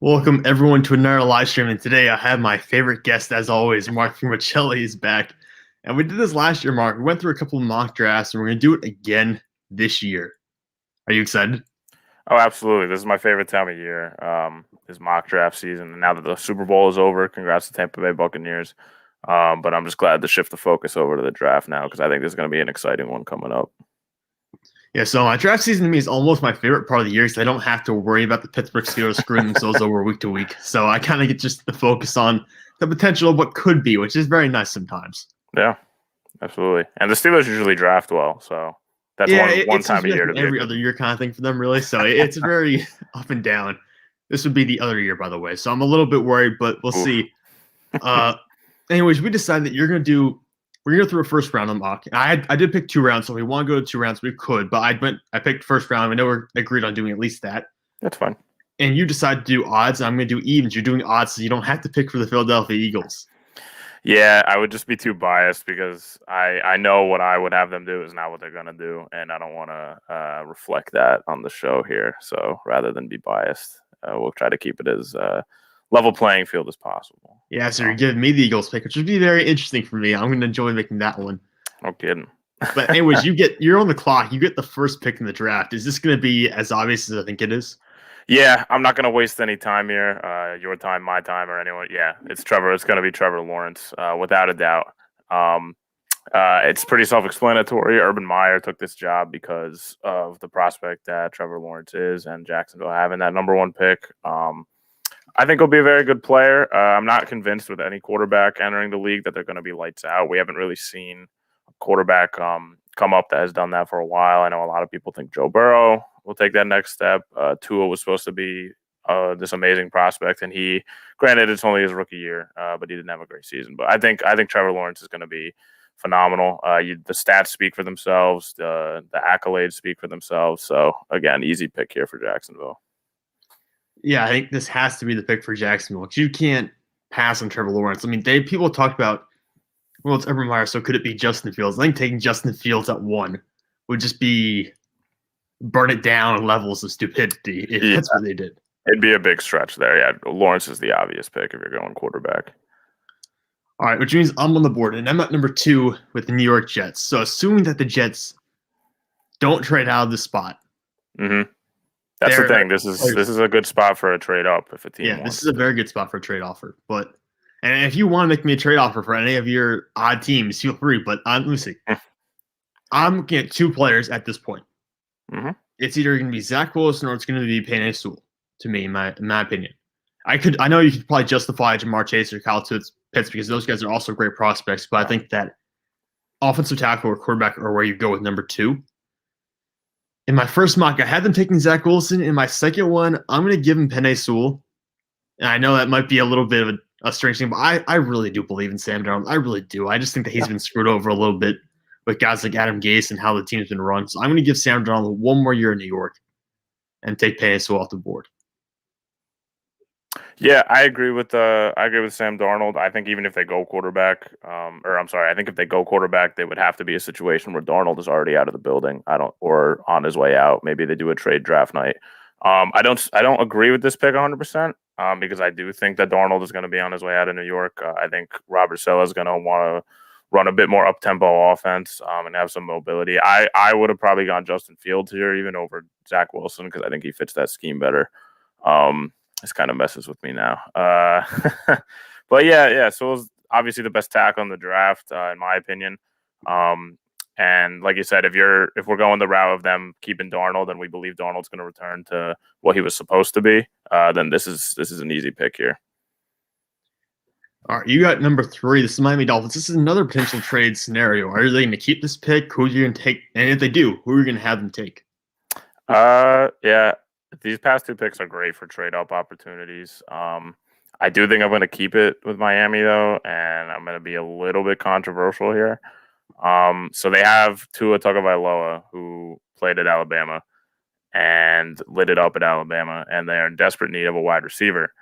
Welcome everyone to another live stream, and today I have my favorite guest as always. Mark Formichelli is back, and we did this last year. Mark, we went through a couple of mock drafts, and we're gonna do it again this year. Are you excited? Oh, absolutely. This is my favorite time of year. Is mock draft season. And now that the Super Bowl is over, congrats to Tampa Bay Buccaneers. But I'm just glad to shift the focus over to the draft now because I think there's going to be an exciting one coming up. Yeah, so my draft season to me is almost my favorite part of the year because I don't have to worry about the Pittsburgh Steelers screwing themselves over week to week. So I kind of get just the focus on the potential of what could be, which is very nice sometimes. Yeah, absolutely. And the Steelers usually draft well, so that's Yeah, one it seems time to a be like year to an be a every good. other year kind of thing for them, really. So it's very up and down. This would be the other year, by the way. So I'm a little bit worried, but we'll Oof. see. Uh, anyways, we decided that we're gonna go through a first round of mock. I did pick 2 rounds, so if we want to go to 2 rounds, we could. But I picked first round. I know we're agreed on doing at least that. That's fine. And you decided to do odds, and I'm gonna do evens. You're doing odds, so you don't have to pick for the Philadelphia Eagles. Yeah, I would just be too biased because I know what I would have them do is not what they're going to do, and I don't want to reflect that on the show here. So rather than be biased, we'll try to keep it as level playing field as possible. Yeah, so you're giving me the Eagles pick, which would be very interesting for me. I'm gonna enjoy making that one. No kidding. But anyways, you're on the clock. You get the first pick in the draft. Is this gonna be as obvious as I think it is? Yeah, I'm not going to waste any time here. Your time, my time, or anyone. Yeah, it's Trevor. It's going to be Trevor Lawrence, without a doubt. It's pretty self-explanatory. Urban Meyer took this job because of the prospect that Trevor Lawrence is and Jacksonville having that number one pick. I think he'll be a very good player. I'm not convinced with any quarterback entering the league that they're going to be lights out. We haven't really seen a quarterback come up that has done that for a while. I know a lot of people think Joe Burrow will take that next step. Tua was supposed to be this amazing prospect, and granted, it's only his rookie year, but he didn't have a great season. But I think Trevor Lawrence is going to be phenomenal. The stats speak for themselves. The accolades speak for themselves. So again, easy pick here for Jacksonville. Yeah, I think this has to be the pick for Jacksonville because you can't pass on Trevor Lawrence. I mean, people talk about, well, it's Urban Meyer, so could it be Justin Fields? I think taking Justin Fields at 1 would just be burn it down levels of stupidity if that's what they did. It'd be a big stretch there. Yeah, Lawrence is the obvious pick if you're going quarterback. All right, which means I'm on the board, and I'm at number 2 with the New York Jets. So assuming that the Jets don't trade out of the spot. Mm-hmm. That's the thing. This is a good spot for a trade up if a team. Yeah, this is a very good spot for a trade offer. And if you want to make me a trade offer for any of your odd teams, feel free. But let me see. I'm looking at 2 players at this point. Mm-hmm. It's either going to be Zach Wilson or it's going to be Penei Sewell. To me, in my opinion, I know you could probably justify Jamar Chase or Kyle Pitts because those guys are also great prospects. But I think that offensive tackle or quarterback are where you go with number 2. In my first mock, I had them taking Zach Wilson. In my second one, I'm going to give him Penei Sewell. And I know that might be a little bit of a strange thing, but I really do believe in Sam Darnold. I really do. I just think that he's been screwed over a little bit with guys like Adam Gase and how the team's been run. So I'm going to give Sam Darnold 1 more year in New York and take Penei Sewell off the board. Yeah, I agree with Sam Darnold. I think even if they go quarterback, I think if they go quarterback, they would have to be a situation where Darnold is already out of the building. Or on his way out. Maybe they do a trade draft night. I don't agree with this pick 100%. Because I do think that Darnold is going to be on his way out of New York. I think Robert Saleh is going to want to run a bit more up-tempo offense and have some mobility. I would have probably gone Justin Fields here even over Zach Wilson because I think he fits that scheme better. This kind of messes with me now. But yeah. So it was obviously the best tackle in the draft, in my opinion. And like you said, if we're going the route of them keeping Darnold and we believe Darnold's going to return to what he was supposed to be, then this is an easy pick here. All right, you got number 3. This is Miami Dolphins. This is another potential trade scenario. Are they going to keep this pick? Who are you going to take? And if they do, who are you going to have them take? Yeah, these past 2 picks are great for trade up opportunities. I do think I'm going to keep it with Miami though, and I'm going to be a little bit controversial here. So they have Tua Tagovailoa, who played at Alabama and lit it up at Alabama, and they're in desperate need of a wide receiver.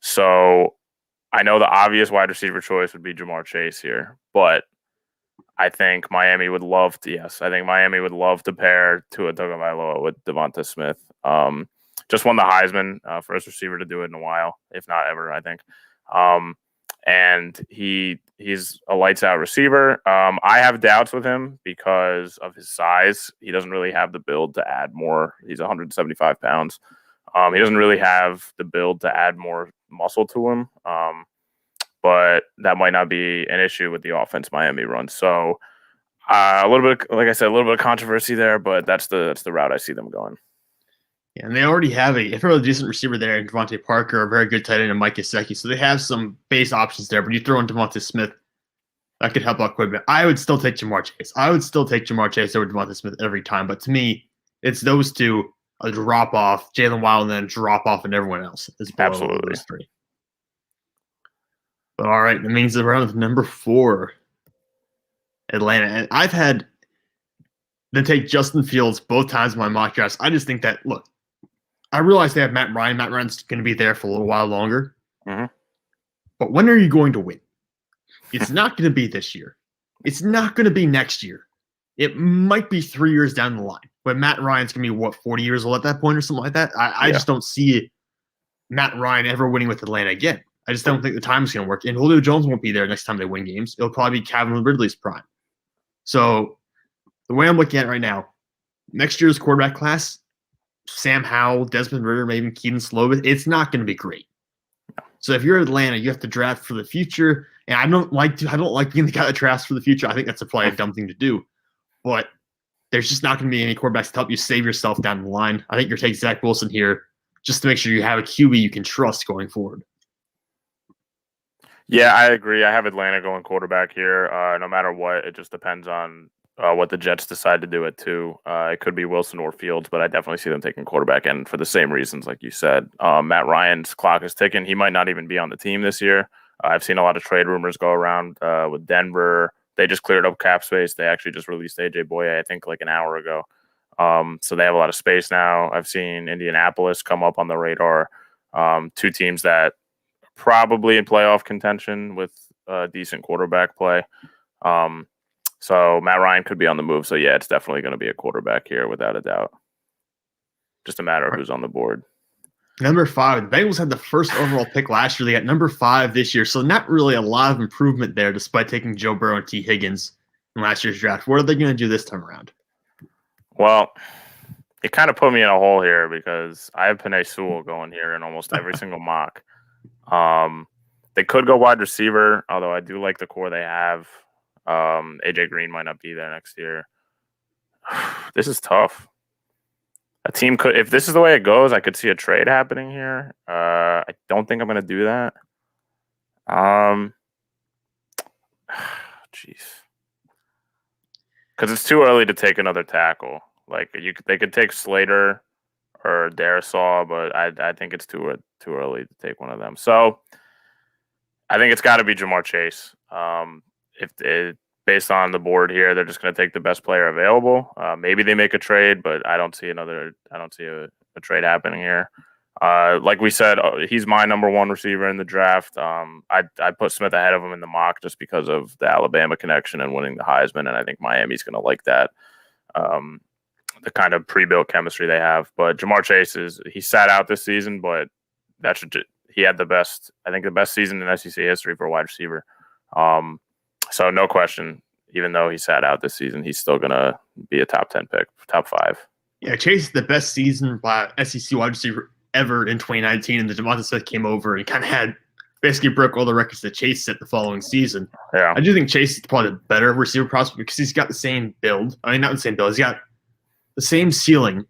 So I know the obvious wide receiver choice would be Jamar Chase here, but I think Miami would love to. Yes, I think Miami would love to pair Tua Tagovailoa with Devonta Smith. just won the Heisman, first receiver to do it in a while, if not ever, I think. And he's a lights out receiver. I have doubts with him because of his size. He doesn't really have the build to add more. He's 175 pounds. He doesn't really have the build to add more muscle to him. But that might not be an issue with the offense Miami runs. So a little bit, like I said, a little bit of controversy there, but that's the route I see them going. Yeah, and they already have a fairly decent receiver there in Devontae Parker, a very good tight end in Mike Gesicki. So they have some base options there, but you throw in Devontae Smith, that could help out quite a bit. I would still take Jamar Chase. I would still take Jamar Chase over Devontae Smith every time. But to me, it's those two, a drop off, Jalen Wild, and then a drop off, and everyone else is below Absolutely. those three. But all right, that means around with number 4, Atlanta. And I've had them take Justin Fields both times in my mock drafts. I just think that, look, I realize they have Matt Ryan. Matt Ryan's going to be there for a little while longer. Mm-hmm. But when are you going to win? It's not going to be this year. It's not going to be next year. It might be 3 years down the line. But Matt Ryan's going to be, 40 years old at that point or something like that? I just don't see Matt Ryan ever winning with Atlanta again. I just don't think the time is going to work. And Julio Jones won't be there next time they win games. It'll probably be Calvin Ridley's prime. So the way I'm looking at it right now, next year's quarterback class, Sam Howell, Desmond Ridder, maybe Keaton Slovis, it's not going to be great. So if you're Atlanta, you have to draft for the future. And I don't like being the guy that drafts for the future. I think that's probably a dumb thing to do. But there's just not going to be any quarterbacks to help you save yourself down the line. I think you're taking Zach Wilson here just to make sure you have a QB you can trust going forward. Yeah, I agree. I have Atlanta going quarterback here. No matter what, it just depends on what the Jets decide to do it too. It could be Wilson or Fields, but I definitely see them taking quarterback, and for the same reasons, like you said. Matt Ryan's clock is ticking. He might not even be on the team this year. I've seen a lot of trade rumors go around with Denver. They just cleared up cap space. They actually just released AJ Boye, I think, like an hour ago. So they have a lot of space now. I've seen Indianapolis come up on the radar. Two teams that probably in playoff contention with decent quarterback play. So Matt Ryan could be on the move. So, yeah, it's definitely going to be a quarterback here without a doubt. Just a matter of who's on the board. Number 5, the Bengals had the first overall pick last year. They got number 5 this year. So not really a lot of improvement there despite taking Joe Burrow and T. Higgins in last year's draft. What are they going to do this time around? Well, it kind of put me in a hole here because I have Penei Sewell going here in almost every single mock. They could go wide receiver, although I do like the core they have. AJ Green might not be there next year. This is tough. A team could, if this is the way it goes, I could see a trade happening here. I don't think I'm going to do that. Jeez. Because it's too early to take another tackle. Like they could take Slater or Darisaw, but I think it's too early to take one of them. So I think it's got to be Jamar Chase. Based on the board here, they're just going to take the best player available. Maybe they make a trade, but I don't see a trade happening here. Like we said, he's my number 1 receiver in the draft. I put Smith ahead of him in the mock just because of the Alabama connection and winning the Heisman, and I think Miami's going to like that. The kind of pre-built chemistry they have. But Jamar Chase he sat out this season, but he had the best season in SEC history for a wide receiver. So no question, even though he sat out this season, he's still going to be a top 10 pick, top 5. Yeah, Chase is the best season by SEC wide receiver ever in 2019, and the Devontae Smith came over and kind of basically broke all the records that Chase set the following season. Yeah, I do think Chase is probably the better receiver prospect because he's got the same build. I mean, not the same build. He's got the same ceiling,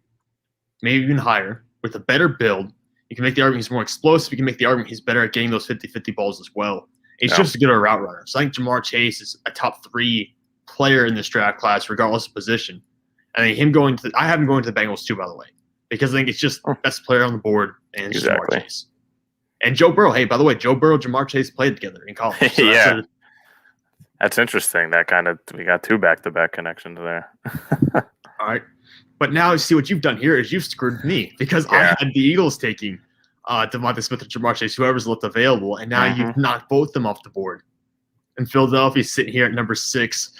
maybe even higher, with a better build. You can make the argument he's more explosive. You can make the argument he's better at getting those 50-50 balls as well. He's just a good route runner. So I think Jamar Chase is a top 3 player in this draft class, regardless of position. I think I have him going to the Bengals too, by the way, because I think it's just best player on the board and exactly. Jamar Chase. And Joe Burrow. Hey, by the way, Joe Burrow, Jamar Chase played together in college. So yeah, that's interesting. We got 2 back-to-back connections there. All right, but now you see what you've done here is you've screwed me because I had the Eagles taking Devontae Smith and Jamar Chase, whoever's left available, and now you've knocked both of them off the board. And Philadelphia's sitting here at number 6.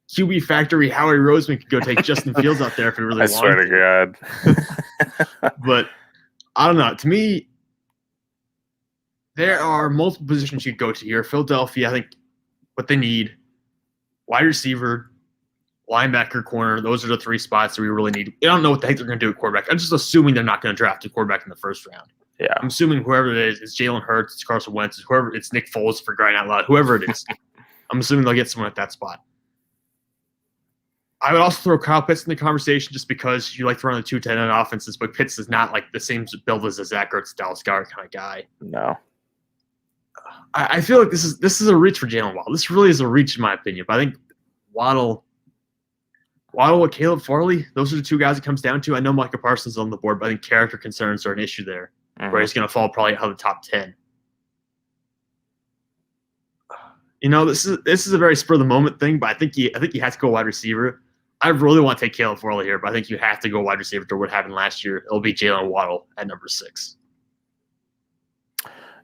QB factory Howie Roseman could go take Justin Fields out there if he really wanted. I swear to God. But I don't know. To me, there are multiple positions you could go to here. Philadelphia, I think what they need, wide receiver, linebacker, corner, those are the 3 spots that we really need. I don't know what the heck they're going to do at quarterback. I'm just assuming they're not going to draft a quarterback in the first round. Yeah. I'm assuming whoever it is, it's Jalen Hurts, it's Carson Wentz, it's Nick Foles for crying out loud, whoever it is. I'm assuming they'll get someone at that spot. I would also throw Kyle Pitts in the conversation just because you like throwing the 2 tight end offenses, but Pitts is not like the same build as a Zach Ertz, Dallas Goedert kind of guy. No. I feel like this is a reach for Jalen Waddle. This really is a reach in my opinion. But I think Waddle with Caleb Farley, those are the 2 guys it comes down to. I know Micah Parsons is on the board, but I think character concerns are an issue there, where he's going to fall probably out of the top 10. You know, this is a very spur of the moment thing, but I think you have to go wide receiver. I really want to take Caleb Farley here, but I think you have to go wide receiver to what happened last year. It'll be Jalen Waddle at number 6.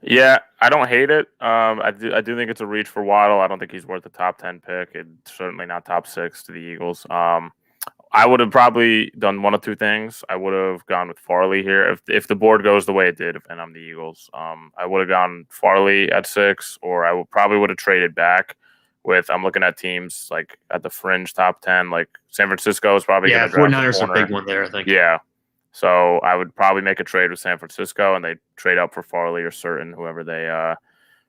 Yeah, I don't hate it. I do think it's a reach for Waddle. I don't think he's worth a top 10 pick. It's certainly not top 6 to the Eagles. I would have probably done one of 2 things. I would have gone with Farley here if the board goes the way it did, and I'm the Eagles. I would have gone Farley at 6, or I probably would have traded back with. I'm looking at teams like at the fringe top 10, like San Francisco is probably going to draft 49ers are a big one there, I think. Yeah. So I would probably make a trade with San Francisco, and they trade up for Farley or certain whoever they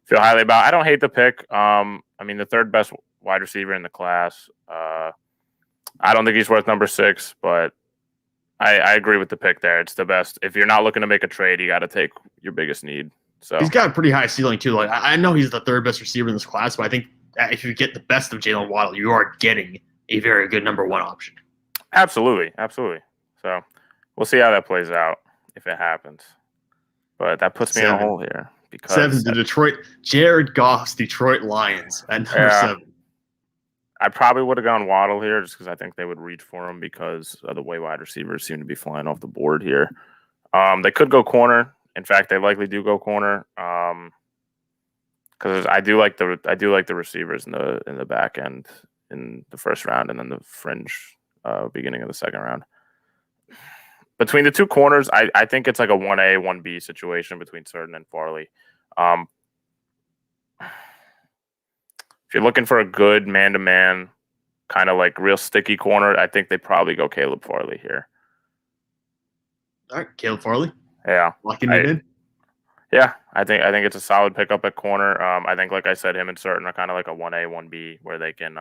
feel highly about. I don't hate the pick. I mean, the 3rd best wide receiver in the class. I don't think he's worth number 6, but I agree with the pick there. It's the best. If you're not looking to make a trade, you got to take your biggest need. So he's got a pretty high ceiling too. Like I know he's the 3rd best receiver in this class, but I think if you get the best of Jalen Waddle, you are getting a very good number 1 option. Absolutely. So we'll see how that plays out if it happens. But that puts me in a hole here. Because 7, the Jared Goff's Detroit Lions at number 7. I probably would have gone Waddle here just because I think they would reach for him because of the way wide receivers seem to be flying off the board here. They could go corner. In fact, they likely do go corner. Because I do like the receivers in the back end in the first round and then the fringe beginning of the second round. Between the 2 corners, I think it's like a 1A, 1B situation between Certain and Farley. If you're looking for a good man-to-man, kind of like real sticky corner, I think they probably go Caleb Farley here. All right, Caleb Farley. Yeah, locking it in. Yeah, I think it's a solid pickup at corner. I think, like I said, him and Certain are kind of like a 1A, 1B, where they can.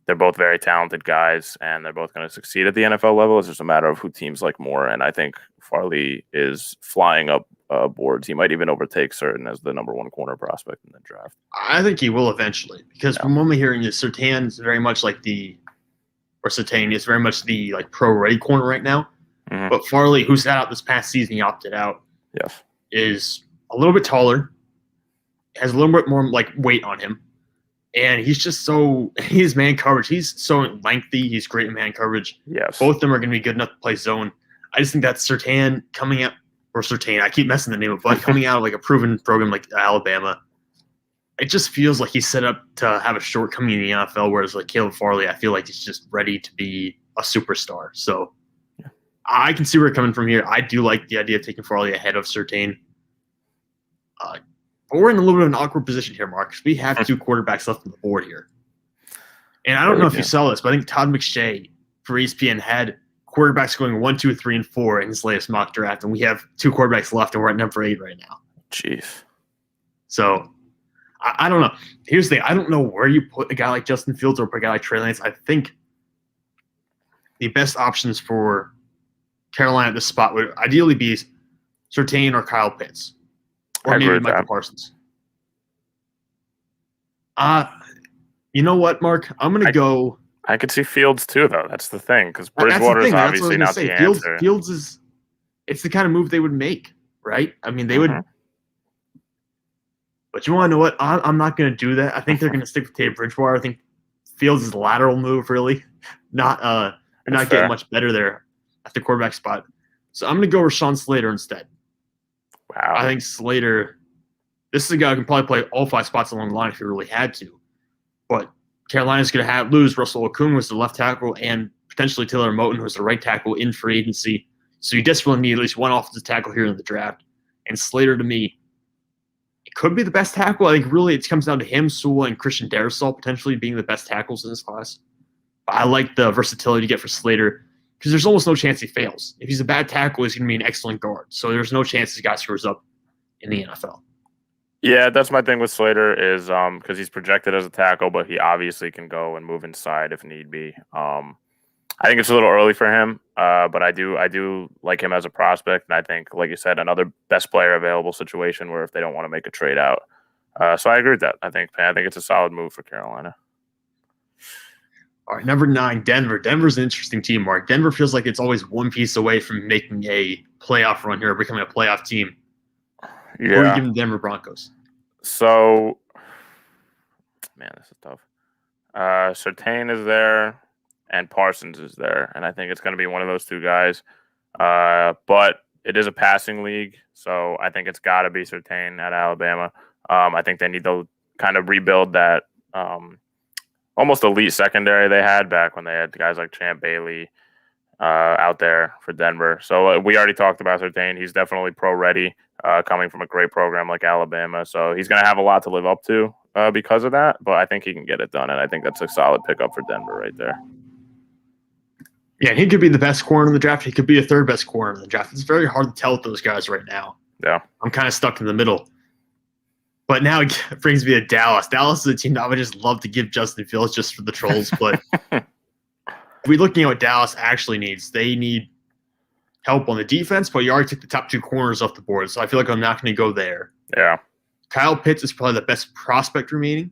They're both very talented guys, and they're both going to succeed at the NFL level. It's just a matter of who teams like more. And I think Farley is flying up boards. He might even overtake Certain as the number 1 corner prospect in the draft. I think he will eventually, because from what I'm hearing, is Surtain is very much like Surtain is very much the like pro-ready corner right now. Mm-hmm. But Farley, who sat out this past season, he opted out. Yes, is a little bit taller, has a little bit more like weight on him. And he's just his man coverage. He's so lengthy. He's great in man coverage. Yes. Both of them are going to be good enough to play zone. I just think that Surtain coming out, or Surtain, I keep messing the name up, but coming out of like a proven program like Alabama, it just feels like he's set up to have a shortcoming in the NFL, whereas like Caleb Farley, I feel like he's just ready to be a superstar. So I can see where we're coming from here. I do like the idea of taking Farley ahead of Surtain. But we're in a little bit of an awkward position here, Mark, because we have 2 quarterbacks left on the board here. And I don't know if you saw this, but I think Todd McShay for ESPN had quarterbacks going 1, 2, 3, and 4 in his latest mock draft, and we have 2 quarterbacks left, and we're at number 8 right now. Jeez. So I don't know. Here's the thing. I don't know where you put a guy like Justin Fields or a guy like Trey Lance. I think the best options for Carolina at this spot would ideally be Surtain or Kyle Pitts. Or maybe Michael Parsons. You know what, Mark? I'm going to go. I could see Fields too, though. That's the thing, because Bridgewater is obviously not the answer. Fields it's the kind of move they would make, right? I mean, they would. But you want to know what? I'm not going to do that. I think they're going to stick with Teddy Bridgewater. I think Fields' is a lateral move, really. Not getting much better there at the quarterback spot. So I'm going to go Rashawn Slater instead. Wow. I think Slater, this is a guy who can probably play all 5 spots along the line if he really had to. But Carolina's going to lose Russell Okung, who's the left tackle, and potentially Taylor Moton, who's the right tackle in free agency. So you desperately need at least one offensive tackle here in the draft. And Slater, to me, it could be the best tackle. I think really it comes down to him, Sewell, and Christian Darrisaw potentially being the best tackles in this class. But I like the versatility you get for Slater because there's almost no chance he fails. If he's a bad tackle, he's going to be an excellent guard. So there's no chance this guy screws up in the NFL. Yeah, that's my thing with Slater is because he's projected as a tackle, but he obviously can go and move inside if need be. I think it's a little early for him, but I do like him as a prospect, and I think, like you said, another best player available situation where if they don't want to make a trade out. So I agree with that. I think it's a solid move for Carolina. All right, number 9, Denver. Denver's an interesting team, Mark. Denver feels like it's always one piece away from making a playoff run here, becoming a playoff team. Yeah. What are you giving the Denver Broncos? So, man, this is tough. Surtain is there, and Parsons is there, and I think it's going to be one of those two guys. But it is a passing league, so I think it's got to be Surtain at Alabama. I think they need to kind of rebuild that almost elite secondary they had back when they had guys like Champ Bailey out there for Denver. So we already talked about Surtain. He's definitely pro-ready. Coming from a great program like Alabama. So he's going to have a lot to live up to because of that, but I think he can get it done, and I think that's a solid pickup for Denver right there. Yeah, he could be the best corner in the draft. He could be a third best corner in the draft. It's very hard to tell with those guys right now. Yeah. I'm kind of stuck in the middle. But now it brings me to Dallas. Dallas is a team that I would just love to give Justin Fields just for the trolls, but we're looking at what Dallas actually needs. They need help on the defense, but you already took the top 2 corners off the board, so I feel like I'm not going to go there. Yeah. Kyle Pitts is probably the best prospect remaining.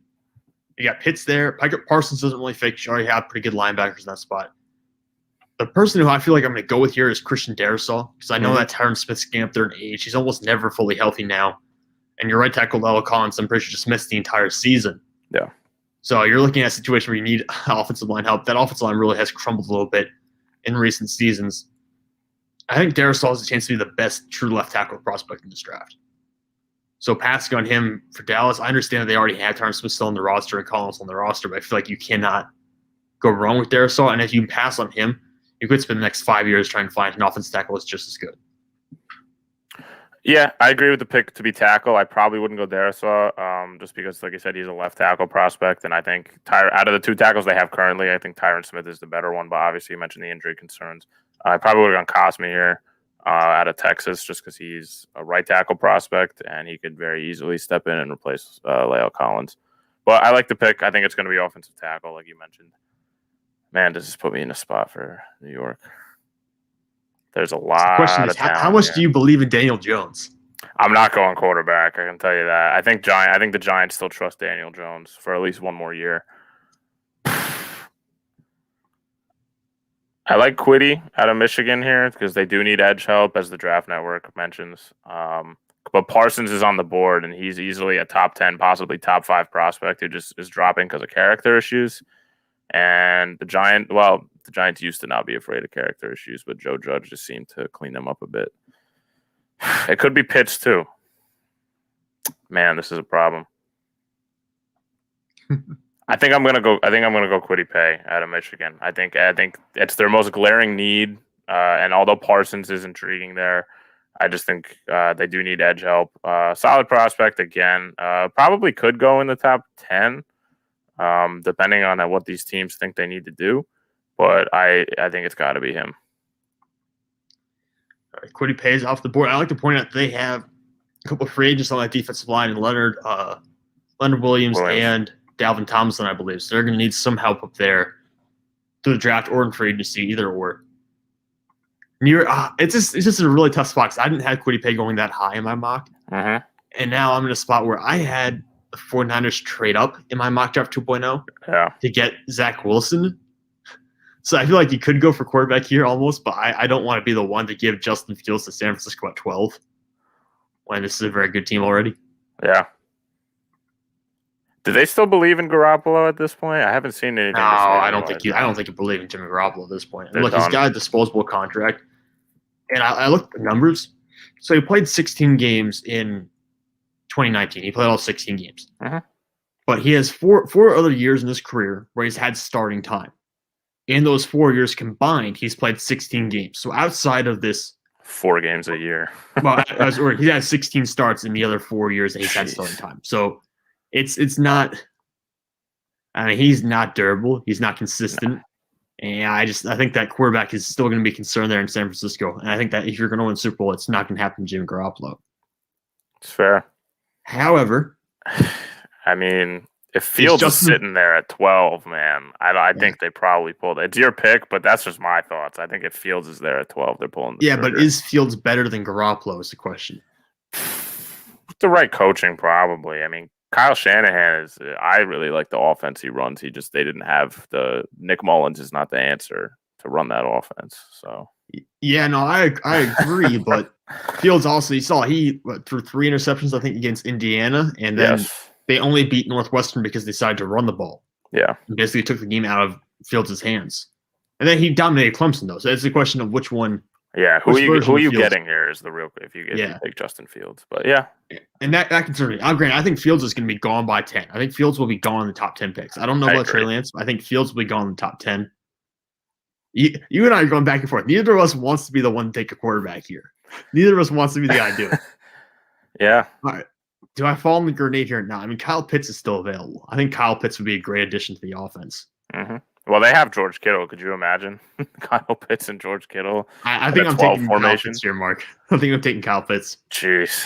You got Pitts there. Parsons doesn't really fit. You already have pretty good linebackers in that spot. The person who I feel like I'm going to go with here is Christian Darrisaw because I know that Tyron Smith's getting up there in age. He's almost never fully healthy now. And your right tackle, Lyle Collins, I'm pretty sure just missed the entire season. Yeah. So you're looking at a situation where you need offensive line help. That offensive line really has crumbled a little bit in recent seasons. I think Darrisaw has a chance to be the best true left tackle prospect in this draft. So passing on him for Dallas, I understand that they already have Tyron Smith still on the roster and Collins on the roster, but I feel like you cannot go wrong with Darrisaw. And if you pass on him, you could spend the next 5 years trying to find an offensive tackle that's just as good. Yeah, I agree with the pick to be tackle. I probably wouldn't go Darrisaw just because, like I said, he's a left tackle prospect. And I think out of the 2 tackles they have currently, I think Tyron Smith is the better one. But obviously, you mentioned the injury concerns. I probably would have gone Cosme here out of Texas just because he's a right tackle prospect and he could very easily step in and replace Lyle Collins. But I like the pick. I think it's going to be offensive tackle, like you mentioned. Man, does this put me in a spot for New York? There's a lot. The question is, how much do you believe in Daniel Jones? I'm not going quarterback. I can tell you that. I think the Giants still trust Daniel Jones for at least one more year. I like Quiddy out of Michigan here because they do need edge help, as the Draft Network mentions. But Parsons is on the board, and he's easily a top 10, possibly top 5 prospect who just is dropping because of character issues. And the Giants used to not be afraid of character issues, but Joe Judge just seemed to clean them up a bit. It could be Pitts too. Man, this is a problem. I think I'm gonna go Kwity Paye out of Michigan. I think it's their most glaring need. And although Parsons is intriguing there, I just think they do need edge help. Solid prospect again. Probably could go in the top 10, depending on what these teams think they need to do. But I think it's got to be him. All right, Kwity Paye is off the board. I like to point out they have a couple of free agents on that defensive line, and Leonard Williams and Dalvin Tomlinson, I believe. So they're going to need some help up there through the draft or in free agency, either or. It's just a really tough spot because I didn't have Kwity Paye going that high in my mock. Mm-hmm. And now I'm in a spot where I had the 49ers trade up in my mock draft 2.0 to get Zach Wilson. So I feel like you could go for quarterback here almost, but I don't want to be the one to give Justin Fields to San Francisco at 12 when this is a very good team already. Yeah. Do they still believe in Garoppolo at this point? I haven't seen anything. No, I don't think you believe in Jimmy Garoppolo at this point. Look, he's got a disposable contract. And I looked at the numbers. So he played 16 games in 2019. He played all 16 games. Mm-hmm. but he has four other years in his career where he's had starting time. In those 4 years combined, he's played 16 games. So outside of this, 4 games a year. well, or he has 16 starts in the other 4 years that he's had starting time. So it's not. I mean, he's not durable. He's not consistent. No. And I think that quarterback is still going to be concerned there in San Francisco. And I think that if you're going to win Super Bowl, it's not going to happen to Jimmy Garoppolo. It's fair. However, I mean, if Fields is sitting there at 12, man, I think they probably pulled it. It's your pick, but that's just my thoughts. I think if Fields is there at 12, they're pulling the trigger. But is Fields better than Garoppolo is the question. With the right coaching, probably. I mean, Kyle Shanahan I really like the offense he runs. They didn't have Nick Mullins is not the answer to run that offense. So yeah, no, I agree, but Fields also, you saw he threw 3 interceptions, I think, against Indiana, and then they only beat Northwestern because they decided to run the ball. Yeah. And basically took the game out of Fields' hands. And then he dominated Clemson, though. So it's a question of which one. Yeah, who are you getting here is the real if you take Justin Fields. But yeah. And that concerns me. I think Fields is going to be gone by 10. I think Fields will be gone in the top 10 picks. I don't know about Trey Lance, but I think Fields will be gone in the top 10. You and I are going back and forth. Neither of us wants to be the one to take a quarterback here. Neither of us wants to be the guy to do it. Yeah. All right. Do I fall in the grenade here? No. I mean, Kyle Pitts is still available. I think Kyle Pitts would be a great addition to the offense. Mm-hmm. Well, they have George Kittle. Could you imagine Kyle Pitts and George Kittle? I think I'm taking Kyle Pitts here, Mark. I think I'm taking Kyle Pitts. Jeez.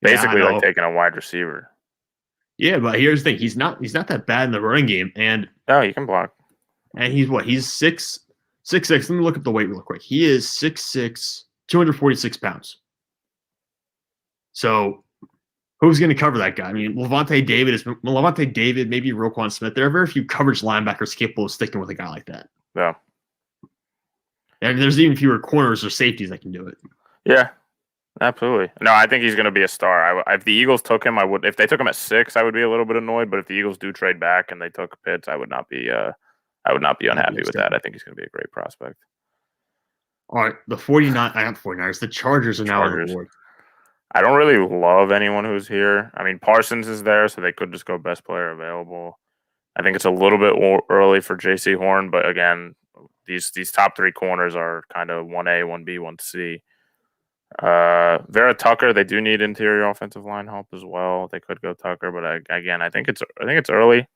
Basically, like taking a wide receiver. Yeah, but here's the thing: he's not that bad in the running game, and no, you can block. And he's what? He's 6'6". Let me look up the weight real quick. He is 6'6", 246 pounds. So who's going to cover that guy? I mean, Levante David, maybe Roquan Smith. There are very few coverage linebackers capable of sticking with a guy like that. Yeah. And there's even fewer corners or safeties that can do it. Yeah, absolutely. No, I think he's going to be a star. If the Eagles took him, I would. If they took him at 6, I would be a little bit annoyed. But if the Eagles do trade back and they took Pitts, I would not be unhappy with that. I think he's going to be a great prospect. All right, the 49ers. The Chargers are now on the board. I don't really love anyone who's here. I mean, Parsons is there, so they could just go best player available. I think it's a little bit early for J.C. Horn, but again, these top 3 corners are kind of 1A, 1B, 1C. Vera Tucker, they do need interior offensive line help as well. They could go Tucker, but I think it's early.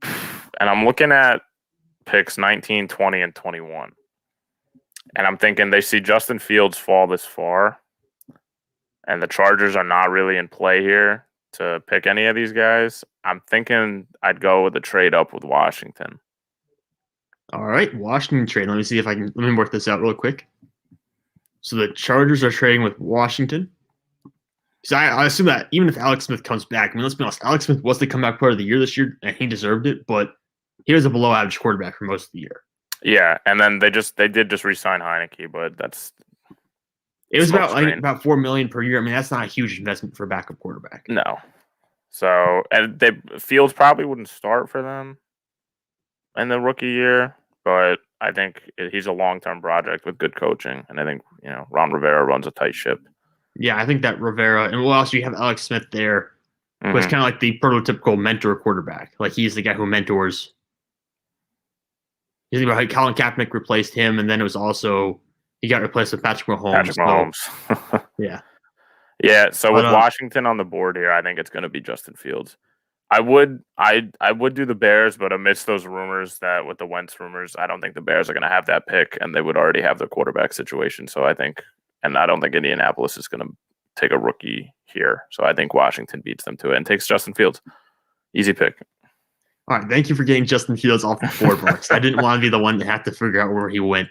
And I'm looking at picks 19, 20, and 21. And I'm thinking they see Justin Fields fall this far. And the Chargers are not really in play here to pick any of these guys. I'm thinking I'd go with a trade up with Washington. All right, Washington trade. Let me work this out real quick. So the Chargers are trading with Washington. So I assume that even if Alex Smith comes back, I mean, let's be honest, Alex Smith was the comeback player of the year this year, and he deserved it, but he was a below-average quarterback for most of the year. Yeah, and then they did just re-sign Heineke, but it was about $4 million per year. I mean, that's not a huge investment for a backup quarterback. No. So, and Fields probably wouldn't start for them in the rookie year, but I think he's a long-term project with good coaching, and I think Ron Rivera runs a tight ship. Yeah, I think that Rivera, and also you have Alex Smith there, who is kind of like the prototypical mentor quarterback. Like he's the guy who mentors. You think about how Colin Kaepernick replaced him, and then it was also he got replaced with Patrick Mahomes. Yeah. Yeah, so with Washington on the board here, I think it's going to be Justin Fields. I would do the Bears, but amidst those rumors that with the Wentz rumors, I don't think the Bears are going to have that pick, and they would already have their quarterback situation. So I don't think Indianapolis is going to take a rookie here. So I think Washington beats them to it and takes Justin Fields. Easy pick. All right, thank you for getting Justin Fields off the board, Marks. I didn't want to be the one to have to figure out where he went.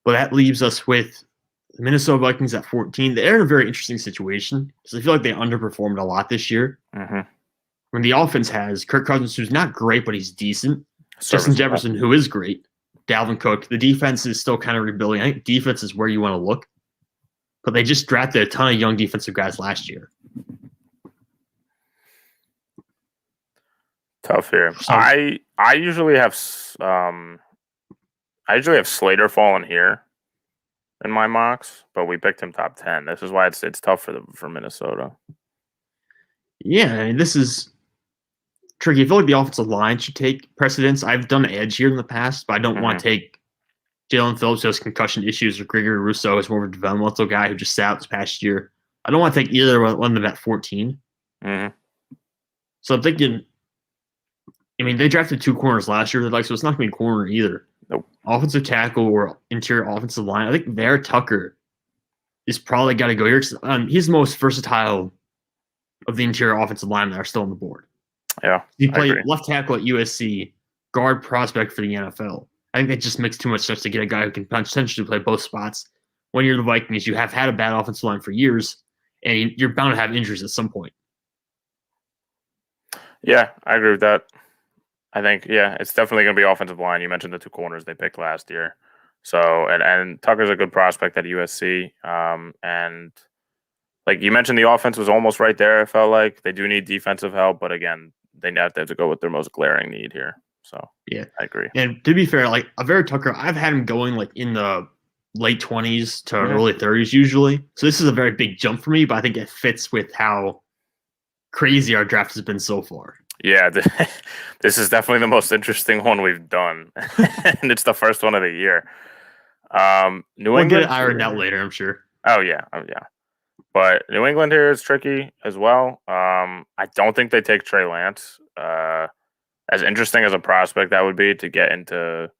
But that leaves us with the Minnesota Vikings at 14. They're in a very interesting situation because I feel like they underperformed a lot this year. Mm-hmm. When the offense has Kirk Cousins, who's not great, but he's decent. Justin Jefferson, who is great. Dalvin Cook. The defense is still kind of rebuilding. I think defense is where you want to look. But they just drafted a ton of young defensive guys last year. Tough here. So, I usually have Slater falling here in my mocks, but we picked him top 10. This is why it's tough for Minnesota. Yeah, I mean, this is tricky. I feel like the offensive line should take precedence. I've done edge here in the past, but I don't want to take Jalen Phillips, who has concussion issues, or Gregory Rousseau, who's more of a developmental guy who just sat out this past year. I don't want to take either one of them at 14. So I'm thinking, I mean, they drafted 2 corners last year, so it's not going to be corner either. Nope. Offensive tackle or interior offensive line. I think Vera Tucker is probably got to go here. He's the most versatile of the interior offensive linemen that are still on the board. Yeah, he played left tackle at USC, guard prospect for the NFL. I think that just makes too much sense to get a guy who can potentially play both spots. When you're the Vikings, you have had a bad offensive line for years, and you're bound to have injuries at some point. Yeah, I agree with that. I think, it's definitely going to be offensive line. You mentioned the 2 corners they picked last year. So, and Tucker's a good prospect at USC. And like you mentioned, the offense was almost right there. It felt like they do need defensive help, but again, they have to go with their most glaring need here. So, yeah, I agree. And to be fair, like Vera Tucker, I've had him going like in the late 20s to early 30s usually. So this is a very big jump for me, but I think it fits with how crazy our draft has been so far. Yeah, this is definitely the most interesting one we've done, and it's the first one of the year. We'll get it ironed out later, I'm sure. Oh yeah. But New England here is tricky as well. I don't think they take Trey Lance. As interesting as a prospect that would be to get into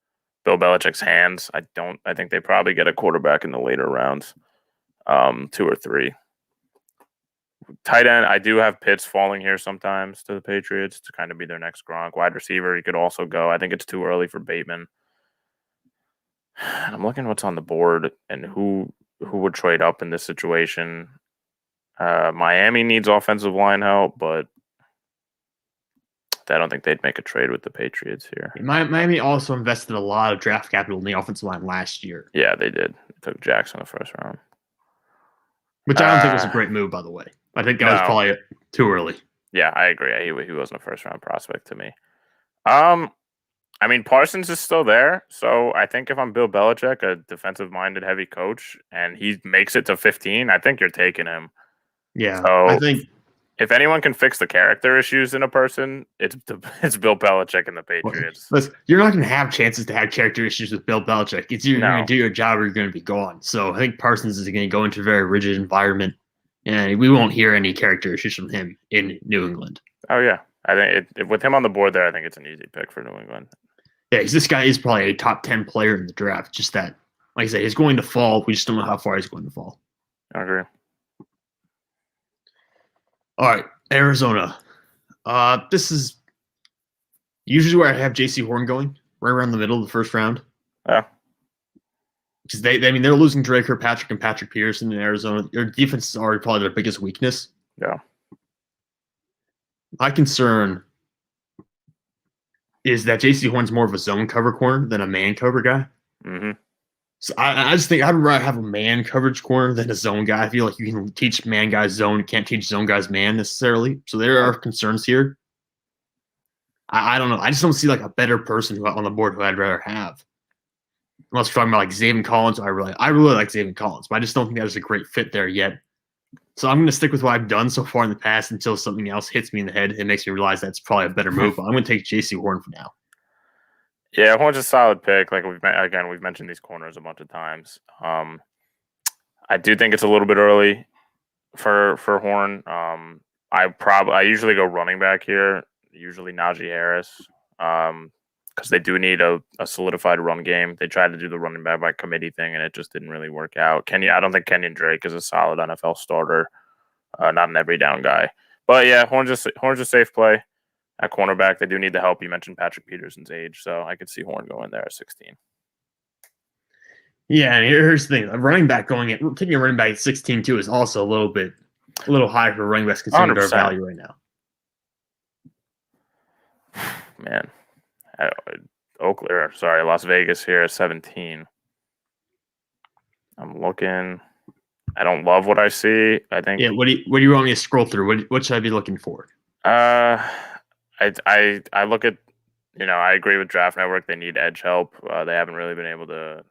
Bill Belichick's hands, I think they probably get a quarterback in the later rounds, 2 or 3. Tight end, I do have Pitts falling here sometimes to the Patriots to kind of be their next Gronk. Wide receiver, he could also go. I think it's too early for Bateman. I'm looking what's on the board and who would trade up in this situation. Miami needs offensive line help, but I don't think they'd make a trade with the Patriots here. Miami also invested a lot of draft capital in the offensive line last year. Yeah, they did. They took Jackson in the first round. Which I don't think was a great move, by the way. I think that was probably too early. Yeah, I agree. He wasn't a first-round prospect to me. I mean, Parsons is still there. So I think if I'm Bill Belichick, a defensive-minded heavy coach, and he makes it to 15, I think you're taking him. Yeah, so I think if anyone can fix the character issues in a person, it's Bill Belichick and the Patriots. Listen, you're not going to have chances to have character issues with Bill Belichick. It's either going to do your job or you're going to be gone. So I think Parsons is going to go into a very rigid environment, and we won't hear any character issues from him in New England. Oh, yeah. I think with him on the board there, I think it's an easy pick for New England. Yeah, because this guy is probably a top 10 player in the draft. Just that, like I said, he's going to fall. We just don't know how far he's going to fall. I agree. All right, Arizona. This is usually where I have J.C. Horn going, right around the middle of the first round. Yeah. Because they're losing Drake Kirkpatrick and Patrick Peterson in Arizona. Their defense is already probably their biggest weakness. Yeah. My concern is that J.C. Horn's more of a zone cover corner than a man cover guy. Mm-hmm. So I just think I'd rather have a man coverage corner than a zone guy. I feel like you can teach man guys zone, you can't teach zone guys man necessarily. So there are concerns here. I don't know. I just don't see like a better person on the board who I'd rather have. Unless we're talking about like Zaven Collins, I really like Zaven Collins, but I just don't think that is a great fit there yet. So I'm going to stick with what I've done so far in the past until something else hits me in the head and makes me realize that's probably a better move. But I'm going to take J.C. Horn for now. Yeah, Horn's a solid pick. Like we've mentioned these corners a bunch of times. I do think it's a little bit early for Horn. I usually go running back here. Usually Najee Harris, because they do need a solidified run game. They tried to do the running back by committee thing, and it just didn't really work out. I don't think Kenyon Drake is a solid NFL starter, not an every down guy. But yeah, Horn's a safe play. At cornerback, they do need the help. You mentioned Patrick Peterson's age, so I could see Horn going there at 16. Yeah, and here's the thing: taking a running back at 16 too is also a little high for running backs considering their value right now. Man, Las Vegas here at 17. I'm looking. I don't love what I see. I think. Yeah. What do you want me to scroll through? What should I be looking for? I look at, I agree with Draft Network. They need edge help. They haven't really been able to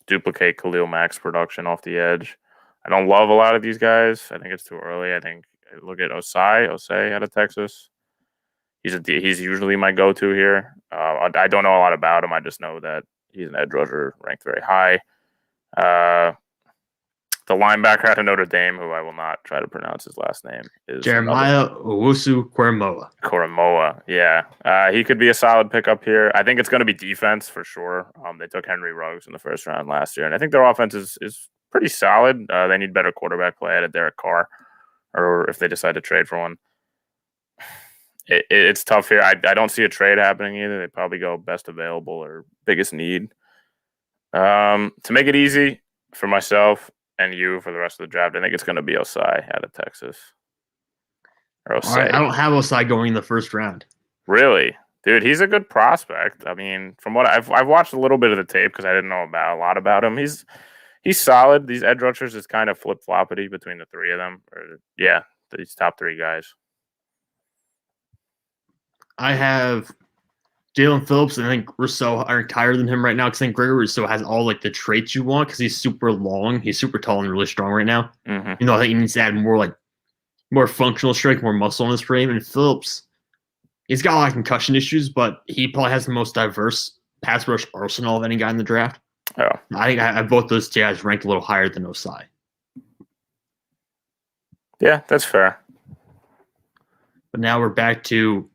duplicate Khalil Mack's production off the edge. I don't love a lot of these guys. I think it's too early. I think look at Osei out of Texas. He's usually my go-to here. I don't know a lot about him. I just know that he's an edge rusher ranked very high. The linebacker out of Notre Dame, who I will not try to pronounce his last name, is Jeremiah Owusu-Koramoah. Koramoah. Yeah. He could be a solid pickup here. I think it's going to be defense for sure. They took Henry Ruggs in the first round last year, and I think their offense is pretty solid. They need better quarterback play out of Derek Carr, or if they decide to trade for one. It's tough here. I don't see a trade happening either. They probably go best available or biggest need. To make it easy for myself and you for the rest of the draft, I think it's going to be Osei out of Texas. Or Osei. All right, I don't have Osei going in the first round. Really? Dude, he's a good prospect. I mean, from what I've watched a little bit of the tape because I didn't know a lot about him. He's solid. These edge rushers is kind of flip-floppity between the three of them. These top three guys. I have Jalen Phillips, and I think Rousseau are higher than him right now because I think Gregory Rousseau has all like the traits you want because he's super long, he's super tall and really strong right now. Mm-hmm. You know, I think he needs to add more functional strength, more muscle in his frame. And Phillips, he's got a lot of concussion issues, but he probably has the most diverse pass rush arsenal of any guy in the draft. Oh, I think I have both those guys ranked a little higher than Osei. Yeah, that's fair. But now we're back to